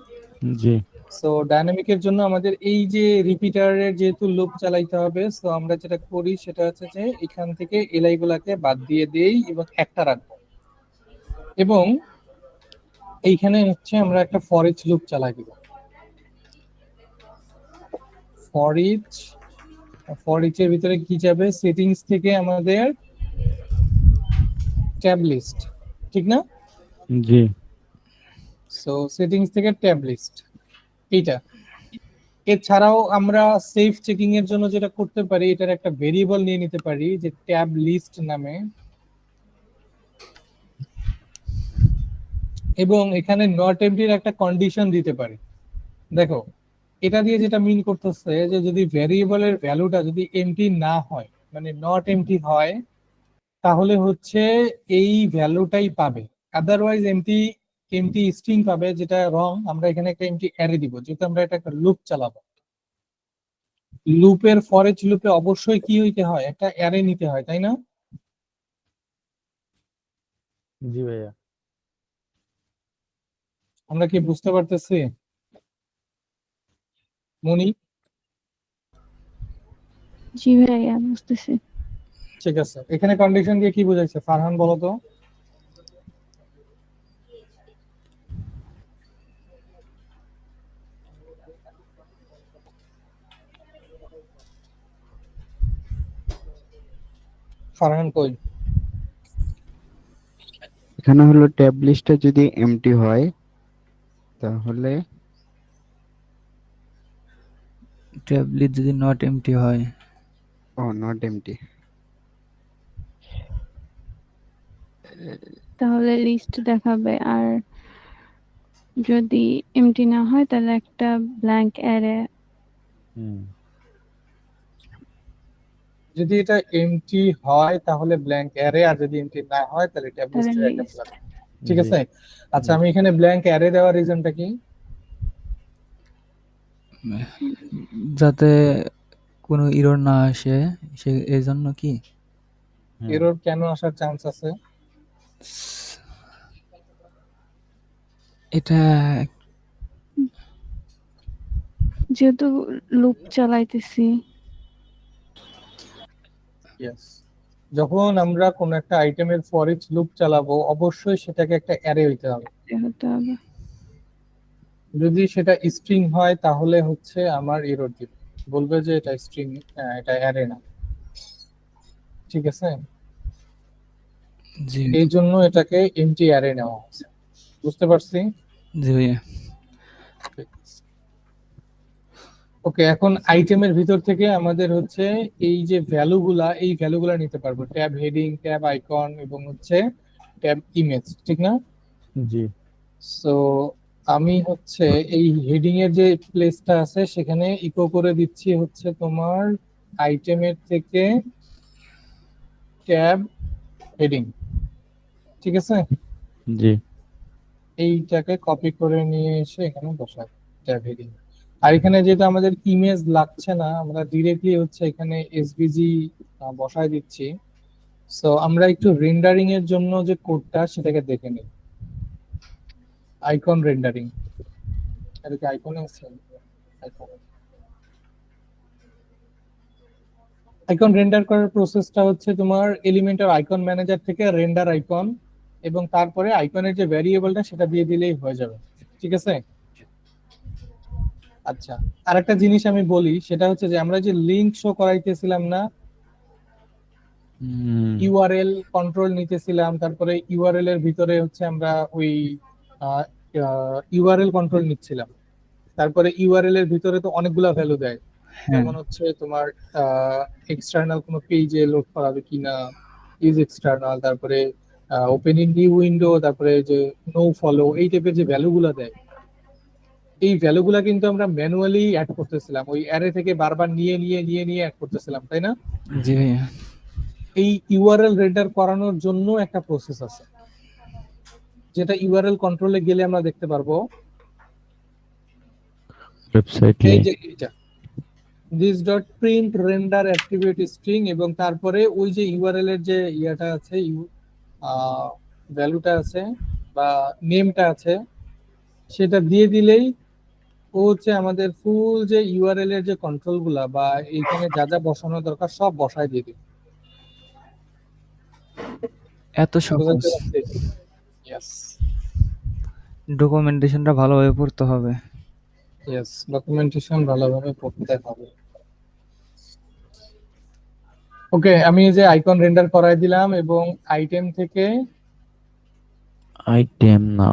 জি সো ডাইনামিকের জন্য আমাদের এই যে রিপিটারের যেহেতু লুপ চালাইতে হবে, সো আমরা যেটা করি সেটা হচ্ছে যে এখান থেকে এলআই গুলাকে বাদ দিয়ে দেই এবং একটা রাখবো, এবং এইখানে হচ্ছে আমরা একটা ফর ইচ লুপ চালাই দিব। ফর ইচ, ফর ইচ এর ভিতরে কি যাবে, সেটিংস থেকে আমাদের ট্যাব লিস্ট, ঠিক না? জি সো সেটিংস থেকে ট্যাব লিস্ট এইটা। এছাড়াও আমরা সেফ চেকিং এর জন্য যেটা করতে পারি, এটার একটা ভেরিয়েবল নিয়ে নিতে পারি যে ট্যাব লিস্ট নামে, এবং এখানে নট এমটির একটা কন্ডিশন দিতে পারি। দেখো, এটা দিয়ে যেটা মিন করতেছে যে যদি ভেরিয়েবলের ভ্যালুটা যদি এমটি না হয়, মানে নট এমটি হয়, তাহলে হচ্ছে এই ভ্যালুটাই পাবে, আদারওয়াইজ এমটি এমটি স্ট্রিং পাবে, যেটা রং। আমরা এখানে একটা এমটি অ্যারে দিব, যেহেতু আমরা এটা একটা লুপ চালাবো। লুপের ফর ইচ লুপে অবশ্যই কি হইতে হয়, একটা অ্যারে নিতে হয়, তাই না? জি ভাইয়া। আমরা কি বুঝতে পারতেছি মনি? জি ভাইয়া, বুঝতেছি। ঠিক আছে, এখানে কন্ডিশন দিয়ে কি বোঝাইছে ফারহান, বলো তো? ফারহান কই? এখানে হলো ট্যাব লিস্টটা যদি এমটি হয় তাহলে ট্যাবলেট যদি নট এমটি হয়, নট এমটি। তাহলে লিস্ট দেখাবে, আর যদি এমটি না হয় তাহলে একটা ব্ল্যাঙ্ক অ্যারে। হুম যদি এটা এমটি হয় তাহলে ব্ল্যাঙ্ক অ্যারে, আর যদি এমটি না হয় তাহলে ট্যাব তাহলে লিস্টের একটা লিস্ট। ফ্ল্যাগ, ঠিক জি আছে। আচ্ছা, জি আমি এখানে ব্ল্যাঙ্ক অ্যারে দেওয়ার রিজনটা কি? যাতে কোনো ইরর না আসে, এই জন্য কি? হুম এরর কেন আসার চান্স আছে? এটা যেহেতু লুপ চালাইতেছি। ইয়েস, যখন আমরা কোন একটা আইটেমের ফর ইচ লুপ চালাবো, অবশ্যই সেটাকে একটা অ্যারে হইতে হবে। হতে হবে। যদি সেটা স্ট্রিং হয় তাহলে হচ্ছে আমার এরর দিবে, বলবে যে এটা স্ট্রিং, এটা অ্যারে না, ঠিক আছে। জি এই জন্য এটাকে এমটি অ্যারে নেওয়া হয়েছে, বুঝতে পারছি? জি ভাইয়া। ওকে, এখন আইটেমের ভিতর থেকে আমাদের হচ্ছে এই যে ভ্যালুগুলা, এই ভ্যালুগুলা নিতে পারবো, ট্যাব হেডিং, ট্যাব আইকন এবং হচ্ছে ট্যাব ইমেজ, ঠিক না? জি সো আমি হচ্ছে এই হেডিং এর যে প্লেসটা আছে সেখানে ইকো করে দিচ্ছি হচ্ছে তোমার আইটেমের থেকে ট্যাব হেডিং, ঠিক আছে। জি এইটাকে কপি করে নিয়ে এসে এখানে বসাই ট্যাব হেডিং। আর এখানে যেটা আমাদের ইমেজ লাগছে না, আমরা ডিরেক্টলি হচ্ছে এখানে এসভিজি বসায় দিচ্ছি। সো আমরা একটু রেন্ডারিং এর জন্য যে কোডটা সেটাকে দেখে নিই। আইকন রেন্ডারিং, এটা কি আইকনে আছে? আইকন রেন্ডার করার প্রসেসটা হচ্ছে তোমার এলিমেন্টের আইকন ম্যানেজার থেকে রেন্ডার আইকন, এবং তারপরে আইকনের যে ভ্যারিয়েবলটা সেটা দিয়ে দিলেই হয়ে যাবে, ঠিক আছে? আচ্ছা, আরেকটা জিনিস আমি বলি, সেটা হচ্ছে যে আমরা যে লিংক শো করাইতেছিলাম না, হুম ইউআরএল কন্ট্রোল নিতেছিলাম, তারপরে ইউআরএল এর ভিতরে হচ্ছে আমরা ওই ইউআরএল কন্ট্রোল নিচ্ছিলাম, তারপরে ইউআরএল এর ভিতরে তো অনেকগুলা ভ্যালু দেয়, হ্যাঁ যেমন হচ্ছে তোমার এক্সটার্নাল কোনো পেজে লোড করাবে কিনা, ইজ এক্সটার্নাল, তারপরে ওপেন ইন নিউ উইন্ডো, তারপরে যে নো ফলো, এই টাইপের যে ভ্যালুগুলো দেয়, এই ভ্যালুগুলা কিন্তু আমরা ম্যানুয়ালি অ্যাড করতেছিলাম, ওই অ্যারে থেকে বারবার নিয়ে নিয়ে নিয়ে নিয়ে অ্যাড করতেছিলাম, তাই না? জি ভাইয়া। এই ইউআরএল রেন্ডার করানোর জন্য একটা প্রসেস আছে, যেটা ইউআরএল কন্ট্রোলে গেলে আমরা দেখতে পারবো। ওয়েবসাইটে এই যে এটা this dot print render attribute string, এবং তারপরে ওই যে ইউআরএল এর যে ইয়াটা আছে, ভ্যালুটা আছে বা নেমটা আছে, সেটা দিয়ে দিলেই ও হচ্ছে আমাদের ফুল যে ইউআরএল এর যে কন্ট্রোল গুলা বা এইখানে যা যা বসানো দরকার সব বসায় দিয়ে দিবে। এত সহজ। বুঝতে পারছি? ইয়েস, ডকুমেন্টেশনটা ভালোভাবে পড়তে হবে। ইয়েস, ডকুমেন্টেশন ভালোভাবে পড়তে হবে। ওকে, আমি এই যে আইকন রেন্ডার করাই দিলাম এবং আইটেম থেকে আইটেম না।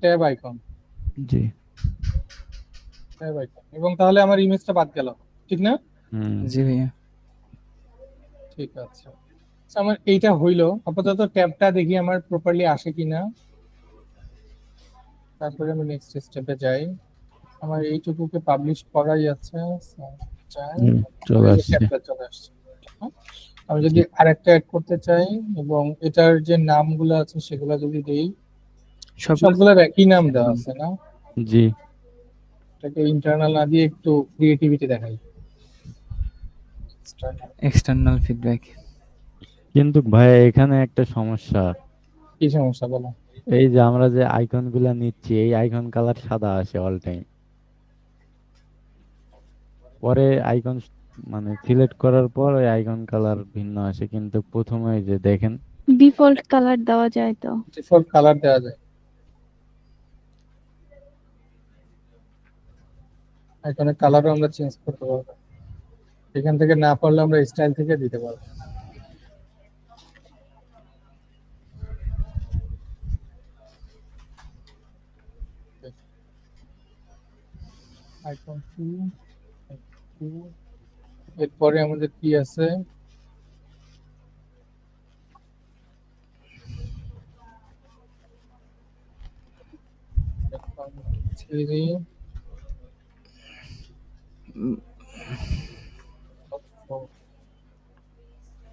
ট্যাব আইকন, জি ট্যাব আইকন, এবং তাহলে আমার ইমেজটা বাদ গেল, ঠিক না? হুম জি ভাইয়া। ঠিক আছে, আচ্ছা, আমার এইটা হইলো। আপাতত ট্যাবটা দেখি আমার প্রপারলি আসে কিনা, তারপরে আমি নেক্সট স্টেপে যাই। আমার এইটুকুকে পাবলিশ করাই আছে, চলে আসছে। ট্যাবটা চলে আসছে। হ্যাঁ? আমি যদি আরেকটা অ্যাড করতে চাই এবং এটার যে নামগুলো আছে সেগুলো যদি দেই, সব সবগুলোর একই নাম দেওয়া আছে না? জি এটাকে ইন্টারনাল না দিয়ে একটু ক্রিয়েটিভিটি দেখাই। External। External feedback. কিন্তু ভাই এখানে একটা সমস্যা। কি সমস্যা বলো? এই যে আমরা যে আইকন গুলা নিচ্ছি, এই আইকন কালার সাদা আসে অল টাইম। পরে আইকন মানে সিলেক্ট করার পর ওই আইকন কালার ভিন্ন আসে, কিন্তু প্রথমে ওই যে দেখেন ডিফল্ট কালার দেওয়া যায় তো? ডিফল্ট কালার দেওয়া যায়, আইকনের কালারও আমরা চেঞ্জ করতে পারবো, এখান থেকে না পারলে আমরা স্টাইল থেকে দিতে পারবো। আইকন 2, এরপরে আমাদের কি আছে? icon 3,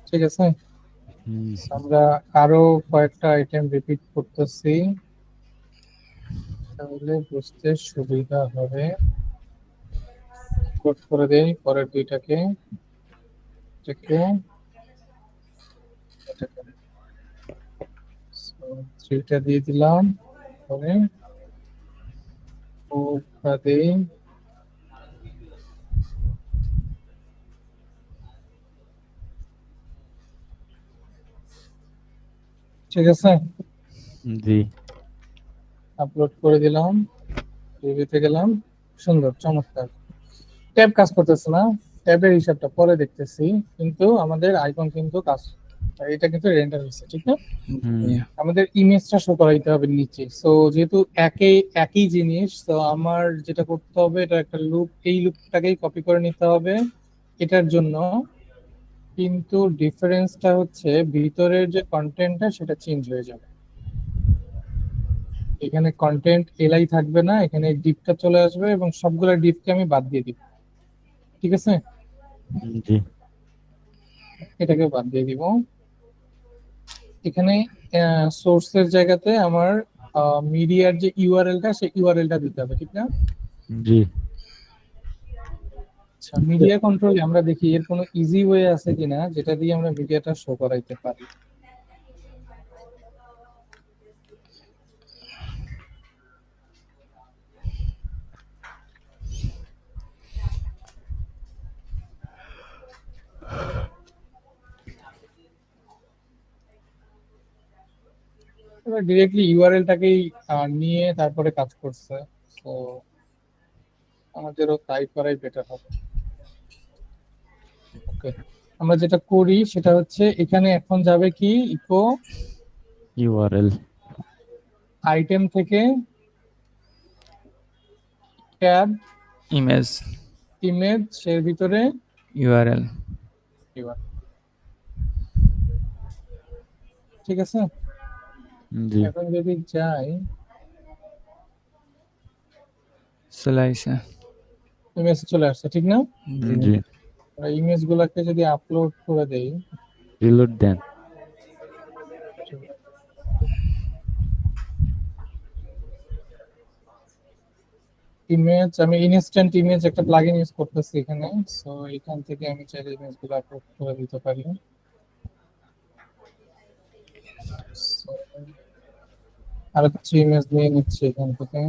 ঠিক আছে, হুম, আমরা আরো কয়েকটা আইটেম রিপিট করতেছি, তাহলে বুঝতে সুবিধা হবে। কোড করে দেই পরের দুইটাকে, এটাকে, এটাকে। So, 3টা দিয়ে দিলাম, পরে 4টা দেই, ঠিক আছে, জি আপলোড করে দিলাম, রিভিউতে গেলাম, সুন্দর, চমৎকার। ট্যাব কাজ করতেছে না, ট্যাবের হিসাবটা পরে দেখতেছি, কিন্তু আমাদের আইকন কিন্তু কাজ, এটা কিন্তু রেন্ডার হয়েছে, ঠিক না? হুম আমাদের ইমেজটা শো করাইতে হবে নিচে, সো যেহেতু একই জিনিস, তো আমার যেটা করতে হবে, এটা একটা লুপ, এই লুপটাকেই কপি করে নিতে হবে এটার জন্য, কিন্তু ডিফারেন্সটা হচ্ছে ভিতরের যে কন্টেন্টটা সেটা চেঞ্জ হয়ে যাবে। এখানে কন্টেন্ট এলাই থাকবে না, এখানে ডিপটা চলে আসবে এবং সবগুলা ডিপকে আমি বাদ দিয়ে দিব, ঠিক আছে? জি এটাকে বাদ দিয়ে দিব। এখানে সোর্সের জায়গাতে আমার মিডিয়ার যে ইউআরএলটা, সেই ইউআরএলটা দিতে হবে, ঠিক না? জি আচ্ছা, মিডিয়া কন্ট্রোলে আমরা দেখি এর কোনো ইজি ওয়ে আছে কিনা যেটা দিয়ে আমরা মিডিয়াটা শো করাইতে পারি। এবার ডিরেক্টলি ইউআরএলটাকেই নিয়ে তারপরে কাজ করছে, তো আমাদেরও তাই করাই বেটার হবে। ওকে, আমরা যেটা করি সেটা হচ্ছে এখানে এখন যাবে কি ইকো ইউআরএল আইটেম থেকে ট্যাব ইমেজ ইমেজ এর ভিতরে ইউআরএল। URL। ঠিক আছে, জি এখন যদি যাই চলে আইছে। ইমেজ চলে আসছে, ঠিক না? জি ইমেজ গুলাকে যদি আপলোড করে দেই, রিলোড দেন। ইমেজ আমি ইনস্ট্যান্ট ইমেজ একটা প্লাগইন ইউজ করতেছি এখানে, সো এখান থেকে আমি চাইলে ইমেজ গুলো আপলোড করে দিতে পারি। So, আরো কিছু ইমেজ নিয়ে নিচ্ছি এখান থেকে।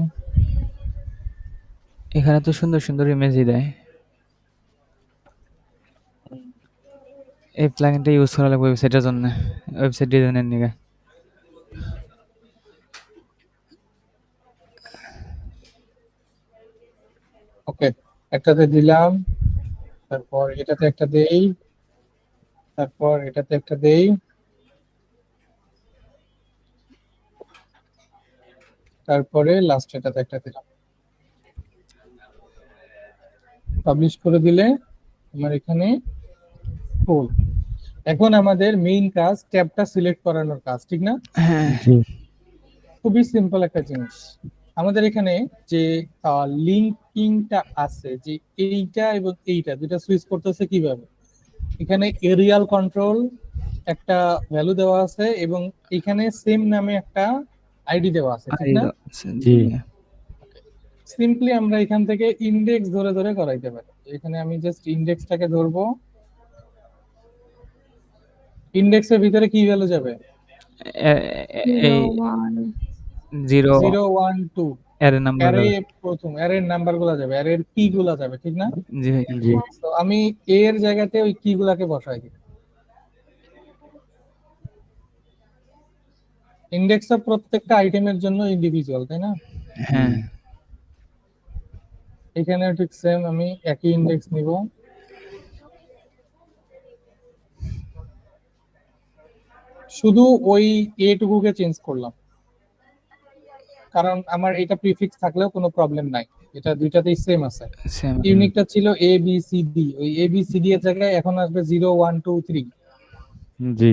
এখানে তো সুন্দর সুন্দর ইমেজই দেয়। এই প্লাগইনটা ইউজ করা লাগবে ওয়েবসাইটের জন্য, ওয়েবসাইট ডিজাইনের নিগে। ওকে, একটাতে দিলাম, তারপর এটাতে একটা দেই, তারপর এটাতে একটা দেই, তারপরে লাস্ট এটাতে একটা দিলাম। পাবলিশ করে দিলে আমার এখানে ফুল। এখন আমাদের মেইন কাজ ট্যাবটা সিলেক্ট করানোর কাজ, ঠিক না? হ্যাঁ, জি খুবই সিম্পল একটা জিনিস। আমাদের এখানে যে লিঙ্কিংটা আছে, যে এইটা এবং এইটা দুটো সুইচ করতেছে কিভাবে, এখানে এরিয়াল কন্ট্রোল একটা ভ্যালু দেওয়া আছে এবং এখানে সেম নামে একটা আইডি দেওয়া আছে, ঠিক না? জি সিম্পলি আমরা এখান থেকে ইনডেক্স ধরে ধরে করাইতে পারি। এখানে আমি জাস্ট ইনডেক্সটাকে ধরবো, ইনডেক্সের ভিতরে কি ভ্যালু যাবে? এই 01 জিরো 0 1 2 এর নাম্বার। অ্যারে, প্রথম অ্যারের নাম্বার গুলা যাবে, অ্যারের কি গুলা যাবে, ঠিক না? জি ভাই। জি তো আমি এর জায়গাতে ওই কি গুলাকে বসাই দিই। ইনডেক্সটা প্রত্যেকটা আইটেমের জন্য ইন্ডিভিজুয়াল, তাই না? হ্যাঁ, এখানে ঠিক সেম আমি একই ইনডেক্স নিব, শুধু ওই এটুকুকে চেঞ্জ করলাম, কারণ আমার এটা প্রিফিক্স থাকলেও কোনো প্রবলেম নাই, এটা দুইটাতেই সেম আছে। সেম। ইউনিকটা ছিল এ বি সি ডি, ওই এ বি সি ডি এর জায়গায় এখন আসবে 0 1 2 3। জি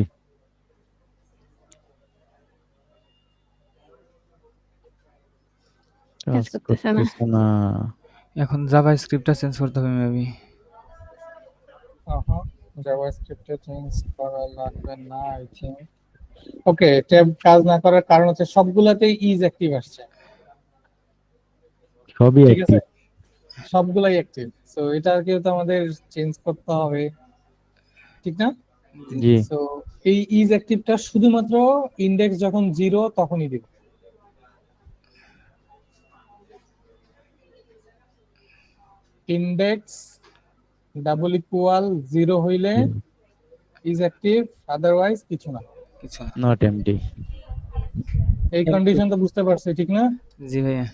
কাজ কাজ করতেছে না। করতেছে না। এখন জাভাস্ক্রিপ্টটা চেঞ্জ করতে হবে মেবি। জাভাস্ক্রিপ্টে চেঞ্জ করা লাগবে না আই থিংক। ওকে, ট্যাব কাজ না করার কারণ হচ্ছে সবগুলাতেই ইজ অ্যাক্টিভ আসছে, সবই ঠিক আছে? অ্যাক্টিভ। সবগুলাই অ্যাক্টিভ, সো এটাকে তো আমাদের চেঞ্জ করতে হবে, ঠিক না? জি সো এই ইজ অ্যাক্টিভটা শুধুমাত্র ইনডেক্স যখন 0 তখনই দিব। ইনডেক্স ডাবল ইকুয়াল 0 হইলে ইজ অ্যাক্টিভ, আদারওয়াইজ কিছু না। কিছু। Not MT. এই কন্ডিশন তো বুঝতে পারছি, ঠিক না? জি ভাইয়া।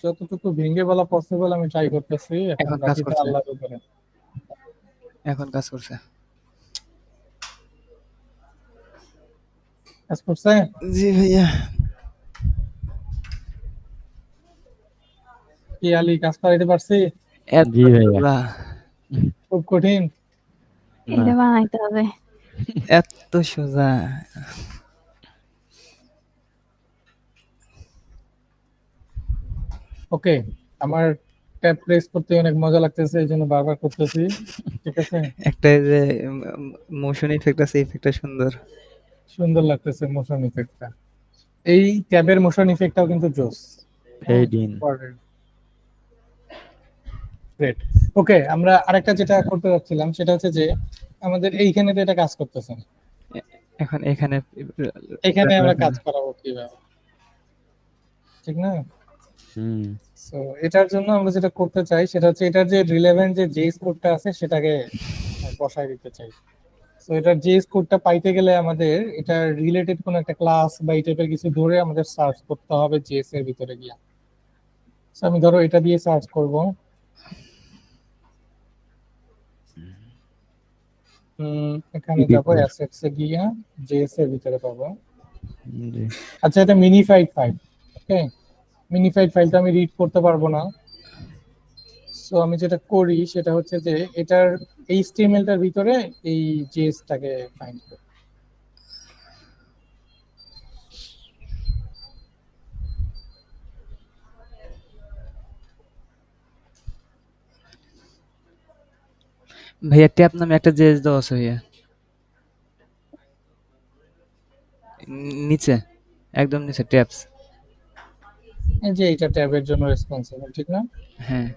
যতটুকু ভেঙে বলা পসিবল আমি ট্রাই করতেছি, এখন এখন কাজ বাকিটা করছে। আল্লাহর উপরে। এখন কাজ করছে। কাজ করছে? জি ভাইয়া। কি আলী, কাজ করাইতে পারছি? এত জি ভাইয়া। সোজা, খুব কঠিন? এটা বানাইতে হবে। এত সোজা। ওকে, আমার ট্যাব প্রেস করতে অনেক মজা লাগতেছে, এই জন্য বারবার করতেছি, ঠিক আছে? একটা এই যে মোশন ইফেক্ট আছে, ইফেক্টটা সুন্দর। সুন্দর লাগতেছে মোশন ইফেক্টটা। এই ট্যাবের মোশন ইফেক্টটাও কিন্তু জোস। Fade in. গ্রেট। ওকে, আমরা আরেকটা যেটা করতে যাচ্ছিলাম সেটা হচ্ছে যে আমাদের এইখানে তো এটা কাজ করতেছে না, এখন এখানে এখানে আমরা কাজ করাবো কিভাবে, ঠিক না? হুম সো এটার জন্য আমরা যেটা করতে চাই সেটা হচ্ছে এটার যে রিলেভেন্ট যে জেস কোডটা আছে সেটাকে বসাই দিতে চাই। তো এটার জেএস কোডটা পাইতে গেলে আমাদের এটা রিলেটেড কোন একটা ক্লাস বা এই টাইপের কিছু ধরে আমাদের সার্চ করতে হবে জেএস এর ভিতরে গিয়ে। তো আমি ধরো এটা দিয়ে সার্চ করব। এখানে PDP যাবো অ্যাসেটস এ গিয়ে জেএস এর ভিতরে পাবো। জি আচ্ছা, এটা মিনিফাইড ফাইল। ওকে, মিনিফাইড ফাইলটা আমি রিড করতে পারবো না। সো আমি যেটা করি সেটা হচ্ছে যে এটার এইচটিএমএল টার ভিতরে এই জেএসটাকে ফাইন্ড করি। ভাইয়া ট্যাব নামে একটা জেএস দেওয়া আছে ভাইয়া, নিচে, একদম নিচে ট্যাবস। এই যে এটা ট্যাবের জন্য রেসপন্সিবল, ঠিক না? হ্যাঁ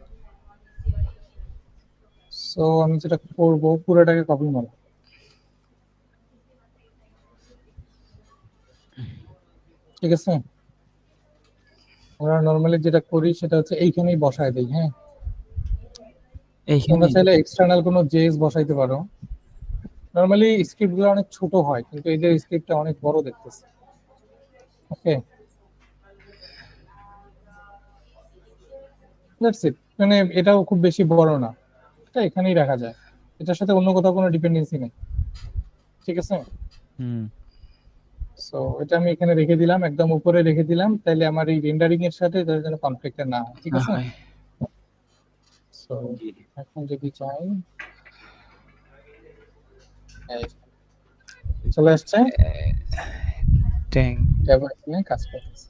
সো আমি যেটা করব পুরোটাকে কপি মারব। ঠিক আছে, আমরা নরমালি যেটা করি সেটা হচ্ছে এইখানেই বসায় দেই। হ্যাঁ, এইখানে তোমরা চাইলে এক্সটার্নাল কোনো জেএস বসাইতে পারো। নরমালি স্ক্রিপ্টগুলো অনেক ছোট হয়, কিন্তু এদের স্ক্রিপ্টটা অনেক বড় দেখতেছে। ওকে, দ্যাটস ইট। মানে এটাও খুব বেশি বড় না, এটা এখানেই রাখা যায়। এটার সাথে অন্য কোথাও কোনো ডিপেন্ডেন্সি নেই। ঠিক আছে, হুম সো এটা আমি এখানে রেখে দিলাম, একদম উপরে রেখে দিলাম, তাহলে আমার এই রেন্ডারিং এর সাথে এটার যেন কনফ্লিক্ট না হয়। ঠিক না আছে, হয়। সো এখন যদি চাই, এই চলে আসছে, ট্যাং ট্যাব এখানে কাজ করতেছে।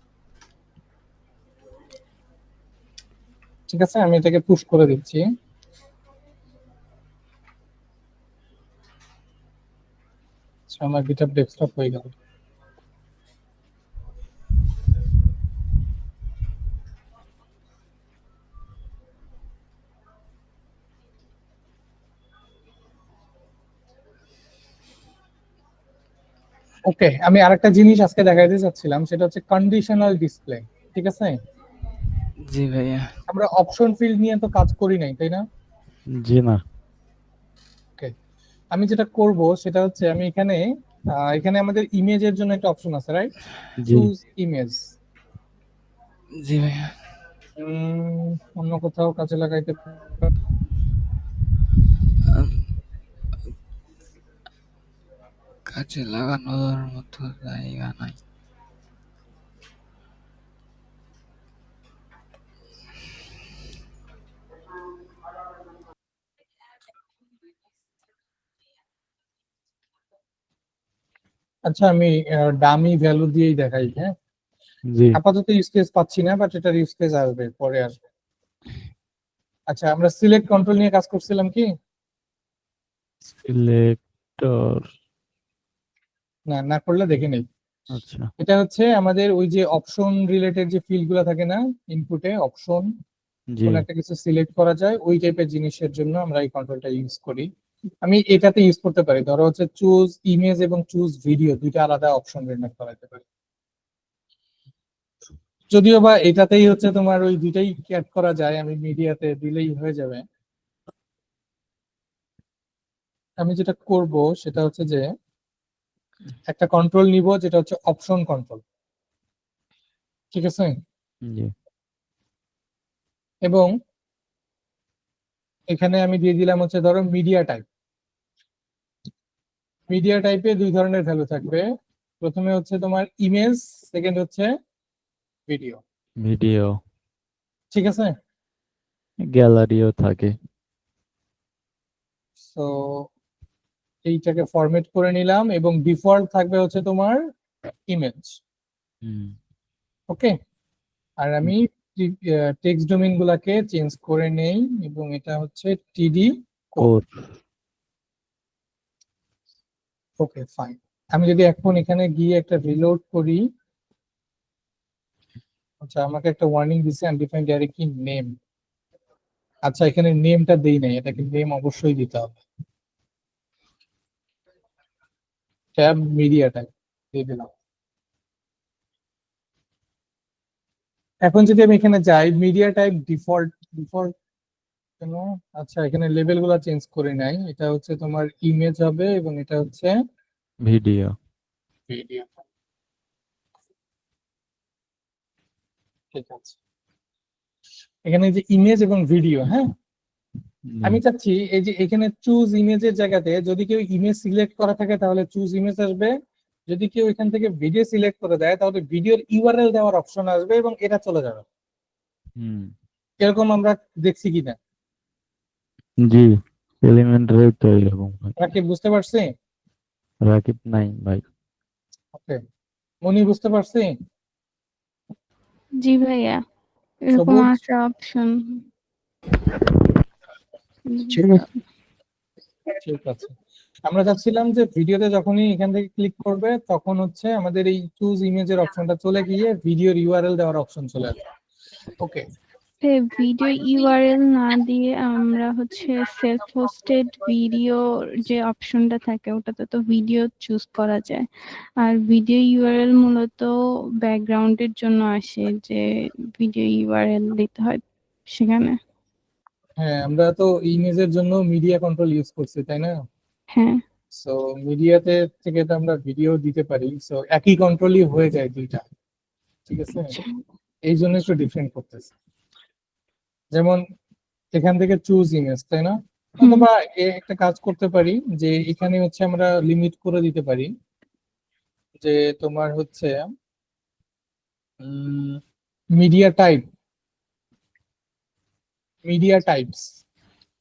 ঠিক আছে, আমি এটাকে পুশ করে দিচ্ছি। So, আমার গিটহাব ডেস্কটপ হয়ে গেল। ওকে, আমি আরেকটা জিনিস আজকে দেখাইতে চাচ্ছিলাম, সেটা হচ্ছে কন্ডিশনাল ডিসপ্লে। ঠিক আছে, জি ভাইয়া। আমরা অপশন ফিল্ড নিয়ে তো কাজ করি নাই, তাই না? জি না ওকে, আমি যেটা করব সেটা হচ্ছে আমি এখানে এখানে আমাদের ইমেজের জন্য একটা অপশন আছে, রাইট? জি চুজ ইমেজ। জি ভাইয়া। অন্য কোথাও কাজে লাগাইতে উম, কাজে লাগানোর মতো জায়গা নাই। আচ্ছা, আমি ডামি ভ্যালু দিয়েই দেখাই। হ্যাঁ, জি আপাতত ইউজ কেস পাচ্ছি না, বাট এটার ইউজ কেস আসবে, পরে আসবে। আচ্ছা, আমরা সিলেক্ট কন্ট্রোল নিয়ে কাজ করছিলাম কি? সিলেক্টর না, না করলে দেখে নেই। আচ্ছা এটা হচ্ছে আমাদের ওই যে অপশন রিলেটেড যে ফিল্ড গুলো থাকে না, ইনপুটে অপশন, জি কোন একটা কিছু সিলেক্ট করা যায়, ওই টাইপের জিনিসের জন্য আমরা এই কন্ট্রোলটা ইউজ করি। আমি এটাতে ইউজ করতে পারি, ধরো হচ্ছে চুজ ইমেজ এবং চুজ ভিডিও, দুইটা আলাদা অপশন রেন্ডার করাতে পারি। যদিও বা এটাতেই হচ্ছে তোমার ওই দুইটাই অ্যাড করা যায়, আমি মিডিয়াতে দিলেই হয়ে যাবে। আমি যেটা করব সেটা হচ্ছে যে একটা কন্ট্রোল নিব, যেটা হচ্ছে অপশন কন্ট্রোল। ঠিক আছে, জি এবং এখানে আমি দিয়ে দিলাম হচ্ছে ধরো মিডিয়া টাইপ। মিডিয়া টাইপে দুই ধরনের ভ্যালু থাকবে, প্রথমে হচ্ছে তোমার ইমেজ, সেকেন্ড হচ্ছে ভিডিও। ভিডিও ঠিক আছে, গ্যালারিও থাকে সো এইটাকে ফরম্যাট করে নিলাম, এবং ডিফল্ট থাকবে হচ্ছে তোমার ইমেজ। হুম ওকে, আর আমি টেক্সট ডোমেইন গুলাকে চেঞ্জ করে নেই, এবং এটা হচ্ছে টিডি কোড। কোড ওকে, ফাইন। আমি যদি এখন এখানে গিয়ে একটা রিলোড করি, আচ্ছা আমাকে একটা ওয়ার্নিং দিছে আনডিফাইন্ড অ্যারে কি নেম। আচ্ছা, এখানে নেমটা দেই নাই, এটাকে নেম অবশ্যই দিতে হবে। ট্যাব মিডিয়া টাইপ দিয়ে দিলাম। এখন যদি আমি এখানে যাই, মিডিয়া টাইপ ডিফল্ট ডিফল্ট কেন? আচ্ছা, এখানে লেভেল গুলা চেঞ্জ করে নাই, এটা হচ্ছে তোমার ইমেজ হবে এবং এটা হচ্ছে ভিডিও। ভিডিও। ঠিক আছে, এখানে যে ইমেজ এবং ভিডিও, হ্যাঁ, আমি চাচ্ছি এই যে এখানে চুজ ইমেজের জায়গাতে যদি কেউ ইমেজ সিলেক্ট করা থাকে তাহলে চুজ ইমেজ আসবে, যদি কেউ এখান থেকে ভিডিও সিলেক্ট করে দেয় তাহলে ভিডিওর ইউআরএল দেওয়ার অপশন আসবে এবং এটা চলে যাবে। হুম। এরকম আমরা দেখছি কিনা? জি, এলিমেন্টারি তো এরকম হয়। আমরা কি বুঝতে পারছি? রাকিব নাই ভাই। ওকে, মনি বুঝতে পারছি? জি ভাইয়া, এরকম সবুজ? আছে অপশন। ঠিক আছে, আমরা চাচ্ছিলাম যে ভিডিওতে যখনই এখান থেকে ক্লিক করবে তখন হচ্ছে আমাদের এই চুজ ইমেজের অপশনটা চলে গিয়ে ভিডিওর ইউআরএল দেওয়ার অপশন চলে আসবে। ওকে, ভিডিও ইউআরএল না দিয়ে আমরা হচ্ছে সেলফ হোস্টেড ভিডিও যে অপশনটা থাকে ওটাতে তো ভিডিও চুজ করা যায়, আর ভিডিও ইউআরএল মূলত ব্যাকগ্রাউন্ডের জন্য আসে, যে ভিডিও ইউআরএল দিতে হয় সেখানে। হ্যাঁ, আমরা তো ইমেজের জন্য মিডিয়া কন্ট্রোল ইউজ করছি, তাই না? হ্যাঁ, সো মিডিয়াতে থেকে তো আমরা ভিডিও দিতে পারি, সো একই কন্ট্রোলই হয়ে যায় দুইটা, ঠিক আছে? আচ্ছা। এই জন্য একটু ডিফারেন্ট করতেছে। যেমন এখান থেকে চুজ ইমেজ, তাই না? হুম। অথবা একটা কাজ করতে পারি যে এখানে হচ্ছে আমরা লিমিট করে দিতে পারি যে তোমার হচ্ছে media type, media types,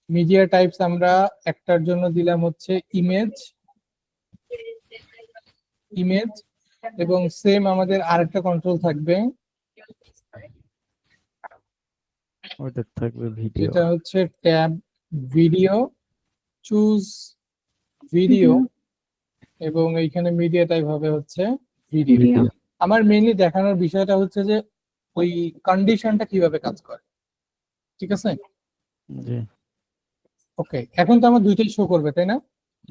media types আমরা একটার জন্য দিলাম হচ্ছে ইমেজ, ইমেজ, এবং সেম আমাদের আরেকটা কন্ট্রোল থাকবে ওটা থাকবে ভিডিও। যেটা হচ্ছে ট্যাব ভিডিও, চুজ ভিডিও, হুম, এবং এইখানে মিডিয়া টাইপ হবে হচ্ছে ভিডিও। ভিডিও। আমার মেইনলি দেখানোর বিষয়টা হচ্ছে যে ওই কন্ডিশনটা কিভাবে কাজ করে, ঠিক আছে? জি ওকে, এখন তো আমার দুইটাই শো করবে, তাই না?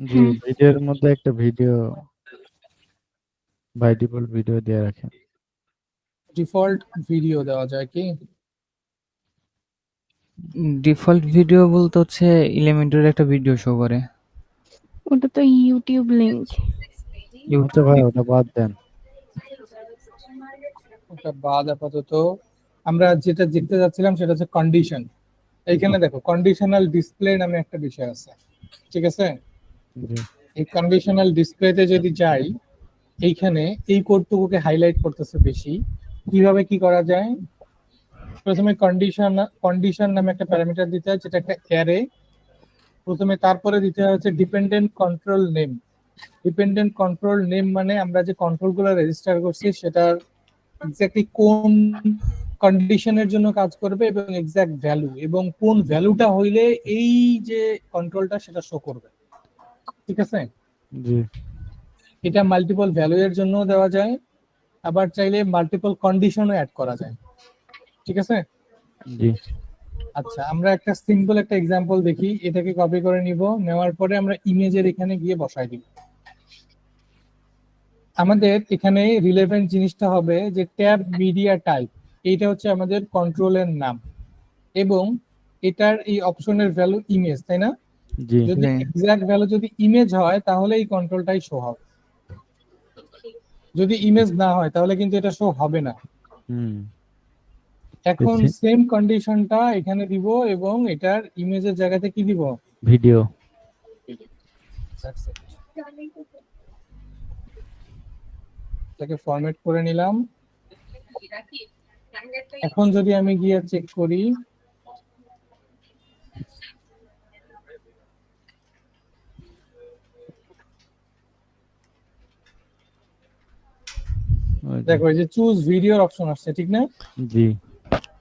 জি, হ্যাঁ। ভিডিওর মধ্যে একটা ভিডিও বাই ডিফল্ট ভিডিও দিয়ে রাখেন। ডিফল্ট ভিডিও দেওয়া যায় কি? ডিফল্ট ভিডিও বলতে হচ্ছে এলিমেন্টের একটা ভিডিও শো করে। ওটা তো ইউটিউব লিংক। আচ্ছা ভাই, ওটা বাদ দেন। ওটা বাদ আপাতত। আমরা যেটা দেখতে যাচ্ছিলাম সেটা হচ্ছে কন্ডিশন। এইখানে দেখো কন্ডিশনাল ডিসপ্লে নামে একটা বিষয় আছে, ঠিক আছে? জি এই কন্ডিশনাল ডিসপ্লেতে যদি যাই, এইখানে এই কোডটুকুকে হাইলাইট করতেছে বেশি। কিভাবে কি করা যায়? প্রথমে কন্ডিশন, কন্ডিশন নামে একটা প্যারামিটার দিতে হয় যেটা একটা অ্যারে। প্রথমে তারপরে দিতে হয় হচ্ছে dependent control name. Dependent control name মানে আমরা যে কন্ট্রোলগুলো রেজিস্টার করছি সেটার এক্স্যাক্টলি কোন কন্ডিশনের জন্য কাজ করবে এবং এক্সাক্ট ভ্যালু, এবং কোন ভ্যালুটা হইলে এই যে কন্ট্রোলটা সেটা শো করবে, ঠিক আছে? জি এটা মাল্টিপল ভ্যালু এর জন্য দেওয়া যায়, আবার চাইলে মাল্টিপল কন্ডিশনও অ্যাড করা যায়, ঠিক আছে? জি আচ্ছা, আমরা একটা সিম্পল একটা এক্সাম্পল দেখি, এটাকে কপি করে নিব, নেওয়ার পরে আমরা ইমেজের এখানে গিয়ে বসাই দিব। আমাদের এখানে রিলেভেন্ট জিনিসটা হবে যে ট্যাব মিডিয়া টাইপ, এইটা হচ্ছে আমাদের কন্ট্রোলের নাম, এবং এটার এই অপশনের ভ্যালু ইমেজ, তাই না? জি যদি এক্সাক্ট ভ্যালু যদি ইমেজ হয় তাহলে এই কন্ট্রোলটাই শো হবে, যদি ইমেজ না হয় তাহলে কিন্তু এটা শো হবে না। হুম। এখন সেম কন্ডিশনটা এখানে দিব এবং এটার ইমেজের জায়গাতে কি দিব? ভিডিও। এটাকে ফরম্যাট করে নিলাম। এখন যদি আমি গিয়ে চেক করি, দেখো এই যে চুজ ভিডিওর অপশন আসছে, ঠিক না? জি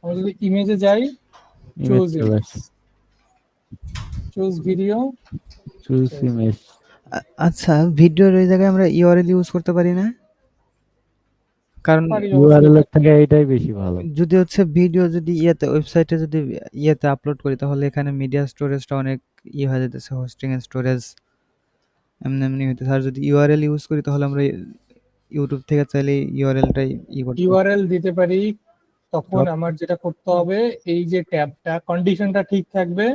আমি যদি ইমেজে যাই, ইমেজ চুজ চলে ইমেজ, আসে। Choose video, choose image. আচ্ছা, ভিডিওর ওই জায়গায় আমরা ইউআরএল ইউজ করতে পারি না? কারণ পারি ইউআরএল অবশ্যই। এর থেকে এইটাই বেশি ভালো। যদি হচ্ছে ভিডিও যদি ওয়েবসাইটে যদি আপলোড করি তাহলে এখানে মিডিয়া স্টোরেজটা অনেক হয়ে যেতেছে, হোস্টিং এন্ড স্টোরেজ এমনি এমনি হইতেছে। আর যদি ইউআরএল ইউজ করি তাহলে আমরা ইউটিউব থেকে চাইলে ইউআরএলটাই করতে পারি। ইউআরএল দিতে পারি তখন সব আমার যেটা করতে হবে, এই যে ট্যাবটা কন্ডিশনটা ঠিক থাকবে,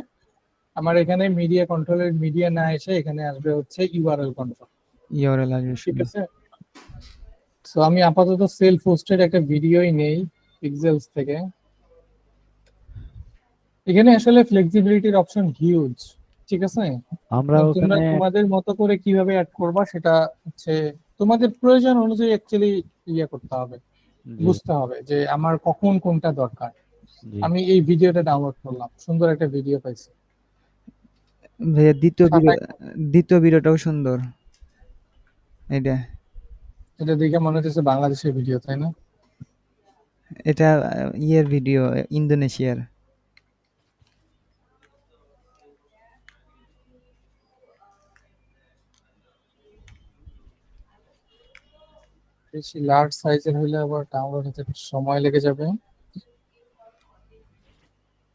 আমার এখানে মিডিয়া কন্ট্রোলের মিডিয়া না এসে এখানে আসবে হচ্ছে ইউআরএল কন্ট্রোল। ইউআরএল আসবে ঠিক শুধু। আছে, সো আমি আপাতত সেলফ হোস্টেড একটা ভিডিওই নেই পিক্সেলস থেকে। এখানে আসলে ফ্লেক্সিবিলিটির অপশন হিউজ। ঠিক আছে, আমরা তোমরা ওখানে তোমাদের মতো করে কিভাবে অ্যাড করবা সেটা হচ্ছে তোমাদের প্রয়োজন অনুযায়ী অ্যাকচুয়ালি ইয়ে করতে হবে, জি বুঝতে হবে যে আমার কখন কোনটা দরকার। জি আমি এই ভিডিওটা ডাউনলোড করলাম, সুন্দর একটা ভিডিও পাইছি। ভাইয়া সাতাশ, দ্বিতীয় ভিডিওটাও সুন্দর। এটা এটা দেখে মনে হচ্ছে বাংলাদেশের ভিডিও, তাই না? এটা ইয়ের ভিডিও, ইন্দোনেশিয়ার। বেশি লার্জ সাইজের হলে আবার ডাউনলোড হতে একটু সময় লেগে যাবে।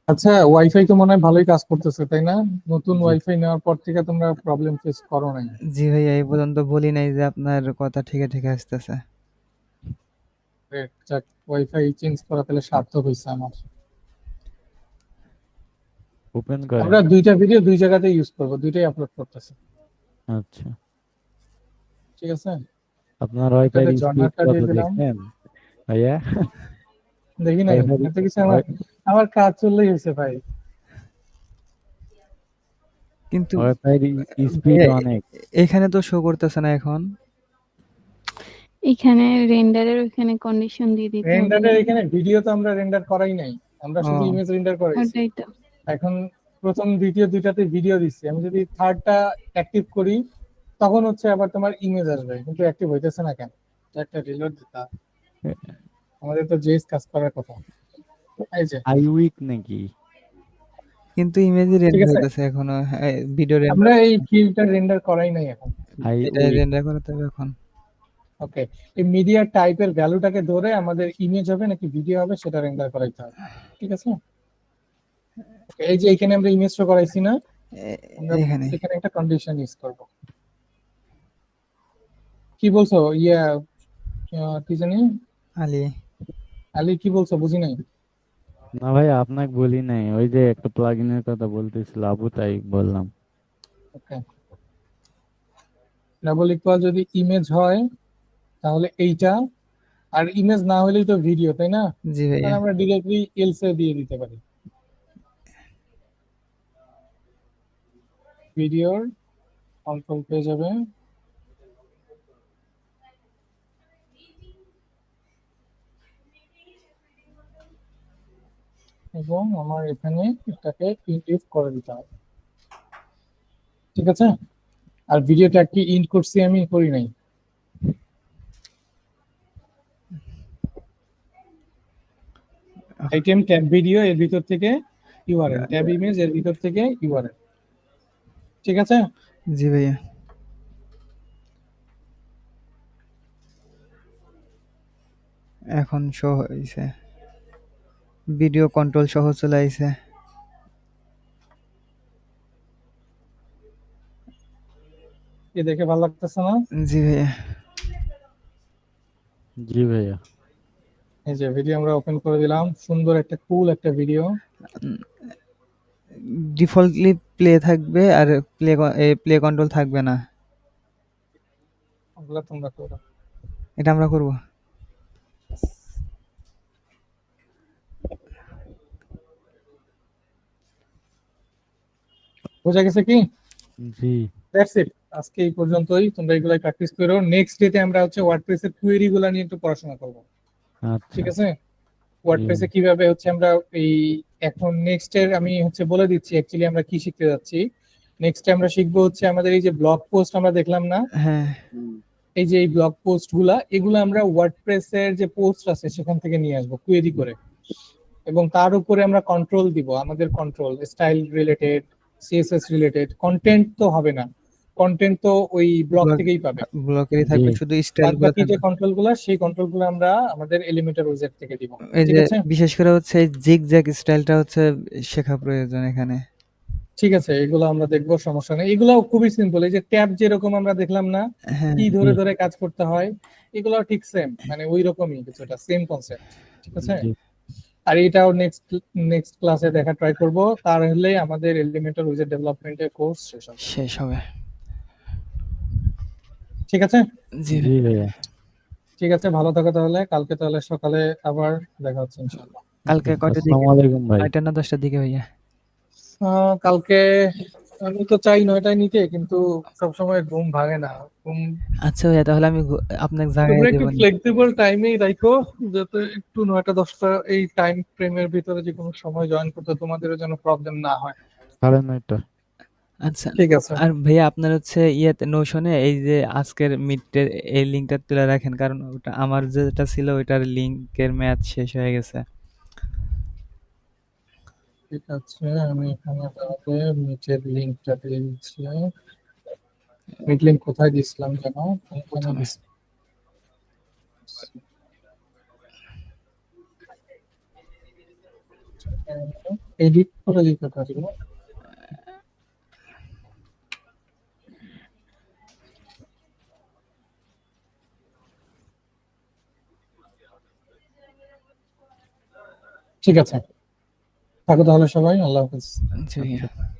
আচ্ছা, ওয়াইফাই তো মনে হয় ভালোই কাজ করতেছে, তাই না? নতুন জি ওয়াইফাই নেওয়ার পর থেকে তোমরা প্রবলেম ফেস করো নাই? জি ভাইয়া, এই পর্যন্ত বলি নাই যে আপনার কথা ঠিক ঠিক আসতেছে। Great, যাক, ওয়াইফাই চেঞ্জ করা তাহলে সার্থক হয়েছে আমার। ওপেন করেন। আমরা দুইটা ভিডিও দুই জায়গাতে ইউজ করবো, দুইটাই আপলোড করতেছি। আচ্ছা, ঠিক আছে, আপনার ওয়াইফাই এটাতে স্পিড জর্নারটা কত দিয়ে দিলাম। দেখছেন ভাইয়া? দেখি নাই, ওয়াইফাই এত কিছু আমার কাজ চললেই হয়েছে ভাই। কিন্তু ওয়াইফাই স্পিড ভাইয়া, অনেক। এখানে তো শো করতেছে না এখন। এখানে রেন্ডারের ওখানে কন্ডিশন দিয়ে দিতে হবে। রেন্ডারের এখানে ভিডিও তো আমরা রেন্ডার করাই নাই, আমরা শুধু ও ইমেজ রেন্ডার করাইছি। ওটাই তো। এখন প্রথম দ্বিতীয় দুইটাতে ভিডিও দিচ্ছি, আমি যদি থার্ডটা অ্যাক্টিভ করি তখন হচ্ছে আবার তোমার ইমেজ আসবে, কিন্তু অ্যাক্টিভ হইতেছে না কেন? এটা একটা রিলোড দিতে হবে। আমাদের তো জেস কাজ করার কথা। এই যে, আই উইক নাকি? কিন্তু ইমেজই ঠিক রেন্ডার আছে, হইতেছে এখনো, ভিডিও রেন্ডার। আমরা এই ফিল্ডটা রেন্ডার করাই নাই এখন। আই এটা উইক। রেন্ডার করাতে হবে এখন। ওকে, এই মিডিয়া টাইপের ভ্যালুটাকে ধরে আমাদের ইমেজ হবে নাকি ভিডিও হবে সেটা রেন্ডার করাইতে হবে। ঠিক আছে, Okay, এই যে এখানে আমরা ইমেজ শো করাইছি না, আমরা এখানে এখানে একটা কন্ডিশন ইউজ করব। কি বলছো? ইয়া, কি জানি, আলি। আলী কি বলছো বুঝি নাই। না ভাই, আপনাকে বলি নাই, ওই যে একটা প্লাগইনের কথা বলতেছিল আবু, তাই বললাম। ওকে, ডাবল ইকুয়াল যদি ইমেজ হয় তাহলে এইটা, আর ইমেজ না হলেই তো ভিডিও, তাই না? জি তাহলে ভাইয়া। আমরা ডিরেক্টলি এলস এ দিয়ে দিতে পারি, ভিডিওর কন্ট্রোল পেয়ে যাবে। এবং আমার এখানে এটাকে ইন্ডিফ করে দিতে হবে। ঠিক আছে, আর ভিডিওটা কি ইন্ড করছি আমি, করি নাই। আইটেম ট্যাব ভিডিও এর ভিতর থেকে ইউআরএল, ট্যাব ইমেজ এর ভিতর থেকে ইউআরএল। ঠিক আছে, জি ভাইয়া। এখন শো হয়েছে, ভিডিও কন্ট্রোল সহ চলে আইছে। কি দেখে ভালো লাগতেছে না? জি ভাইয়া। জি ভাইয়া। এই যে ভিডিও আমরা ওপেন করে দিলাম, সুন্দর একটা কুল একটা ভিডিও। ডিফল্টলি প্লে থাকবে আর প্লে কন্ট্রোল থাকবে না। ওগুলা তোমরা করো। এটা আমরা করব। বোঝা গেছে কি? জি দ্যাটস ইট, আজকে এই পর্যন্তই। তোমরা এগুলাই প্র্যাকটিস করো। নেক্সট ডেতে আমরা হচ্ছে ওয়ার্ডপ্রেসের কোয়েরি গুলা নিয়ে একটু পড়াশোনা করবো। আচ্ছা। ঠিক আছে, ওয়ার্ডপ্রেসে কিভাবে হচ্ছে আমরা এই, এখন নেক্সট এর আমি হচ্ছে বলে দিচ্ছি অ্যাকচুয়ালি আমরা কি শিখতে যাচ্ছি। নেক্সটে আমরা শিখবো হচ্ছে আমাদের এই যে ব্লগ পোস্ট আমরা দেখলাম না, হ্যাঁ এই যে এই ব্লগ পোস্ট গুলা, এগুলো আমরা ওয়ার্ডপ্রেসের যে পোস্ট আছে সেখান থেকে নিয়ে আসবো কোয়েরি করে, এবং তার উপরে আমরা কন্ট্রোল দিব। আমাদের control style related, CSS related, content তো হবে না, কন্টেন্ট তো ওই ব্লগ থেকেই পাবে। ব্লকেরই থাকবে, জি। শুধু স্টাইল বাদ গুলো বাকি যে থাকবে। কন্ট্রোল গুলা, সেই কন্ট্রোল গুলো আমরা আমাদের এলিমেন্টার ওয়েবসাইট থেকে দিব। এই ঠিক যে আছে, বিশেষ করে হচ্ছে এই জিগজ্যাগ স্টাইলটা হচ্ছে শেখা প্রয়োজন এখানে। ঠিক আছে, এগুলো আমরা দেখবো, সমস্যা নেই। এগুলো খুবই সিম্পল, এই যে ট্যাব যেরকম আমরা দেখলাম না, হ্যাঁ কি ধরে জি ধরে কাজ করতে হয়, এগুলো ঠিক সেম, মানে ওই রকমই কিছুটা সেম কনসেপ্ট। ঠিক আছে, জি আর এটাও নেক্সট ক্লাসে দেখা ট্রাই করব, তার হলে আমাদের এলিমেন্টাল উইজার্ড ডেভেলপমেন্টের কোর্স শেষ হবে। শেষ হবে। ঠিক আছে, জি জি ভাইয়া। ঠিক আছে, ভালো থাকো তাহলে। কালকে তাহলে সকালে আবার দেখা হচ্ছে ইনশাআল্লাহ। কালকে কয়টার দিকে? আসসালামু আলাইকুম ভাই। 9টা না 10টার দিকে ভাইয়া? কালকে আমি তো চাই 9টায় নিতে, কিন্তু সবসময় ঘুম ভাঙে না। ঘুম আচ্ছা ভাইয়া, তাহলে আমি আপনাকে জাগাই তোমরা একটু দেবো নি। ফ্লেক্সিবল টাইমেই রাখো, যাতে একটু 9টা-10টা এই টাইম ফ্রেমের ভিতরে যে কোনো সময় জয়েন করতে তোমাদেরও যেন প্রবলেম না হয়। 9:30। আচ্ছা। ঠিক আছে, আর ভাইয়া আপনার হচ্ছে ইয়েতে নোশনে এই যে আজকের মিডের এই লিঙ্কটা তুলে রাখেন, কারণ ওটা আমার যেটা ছিল ওইটার লিঙ্কের মেয়াদ শেষ হয়ে গেছে। ঠিক আছে, আমি এখানে তাহলে মিটের লিঙ্কটা দিয়ে দিচ্ছি। মিট লিঙ্ক কোথায় দিছিলাম যেন? এখানে প্রথমে। এডিট করে দিতে পারি। ঠিক আছে, থাকো তাহলে সবাই, আল্লাহ হাফেজ। জি ভাইয়া। আচ্ছা।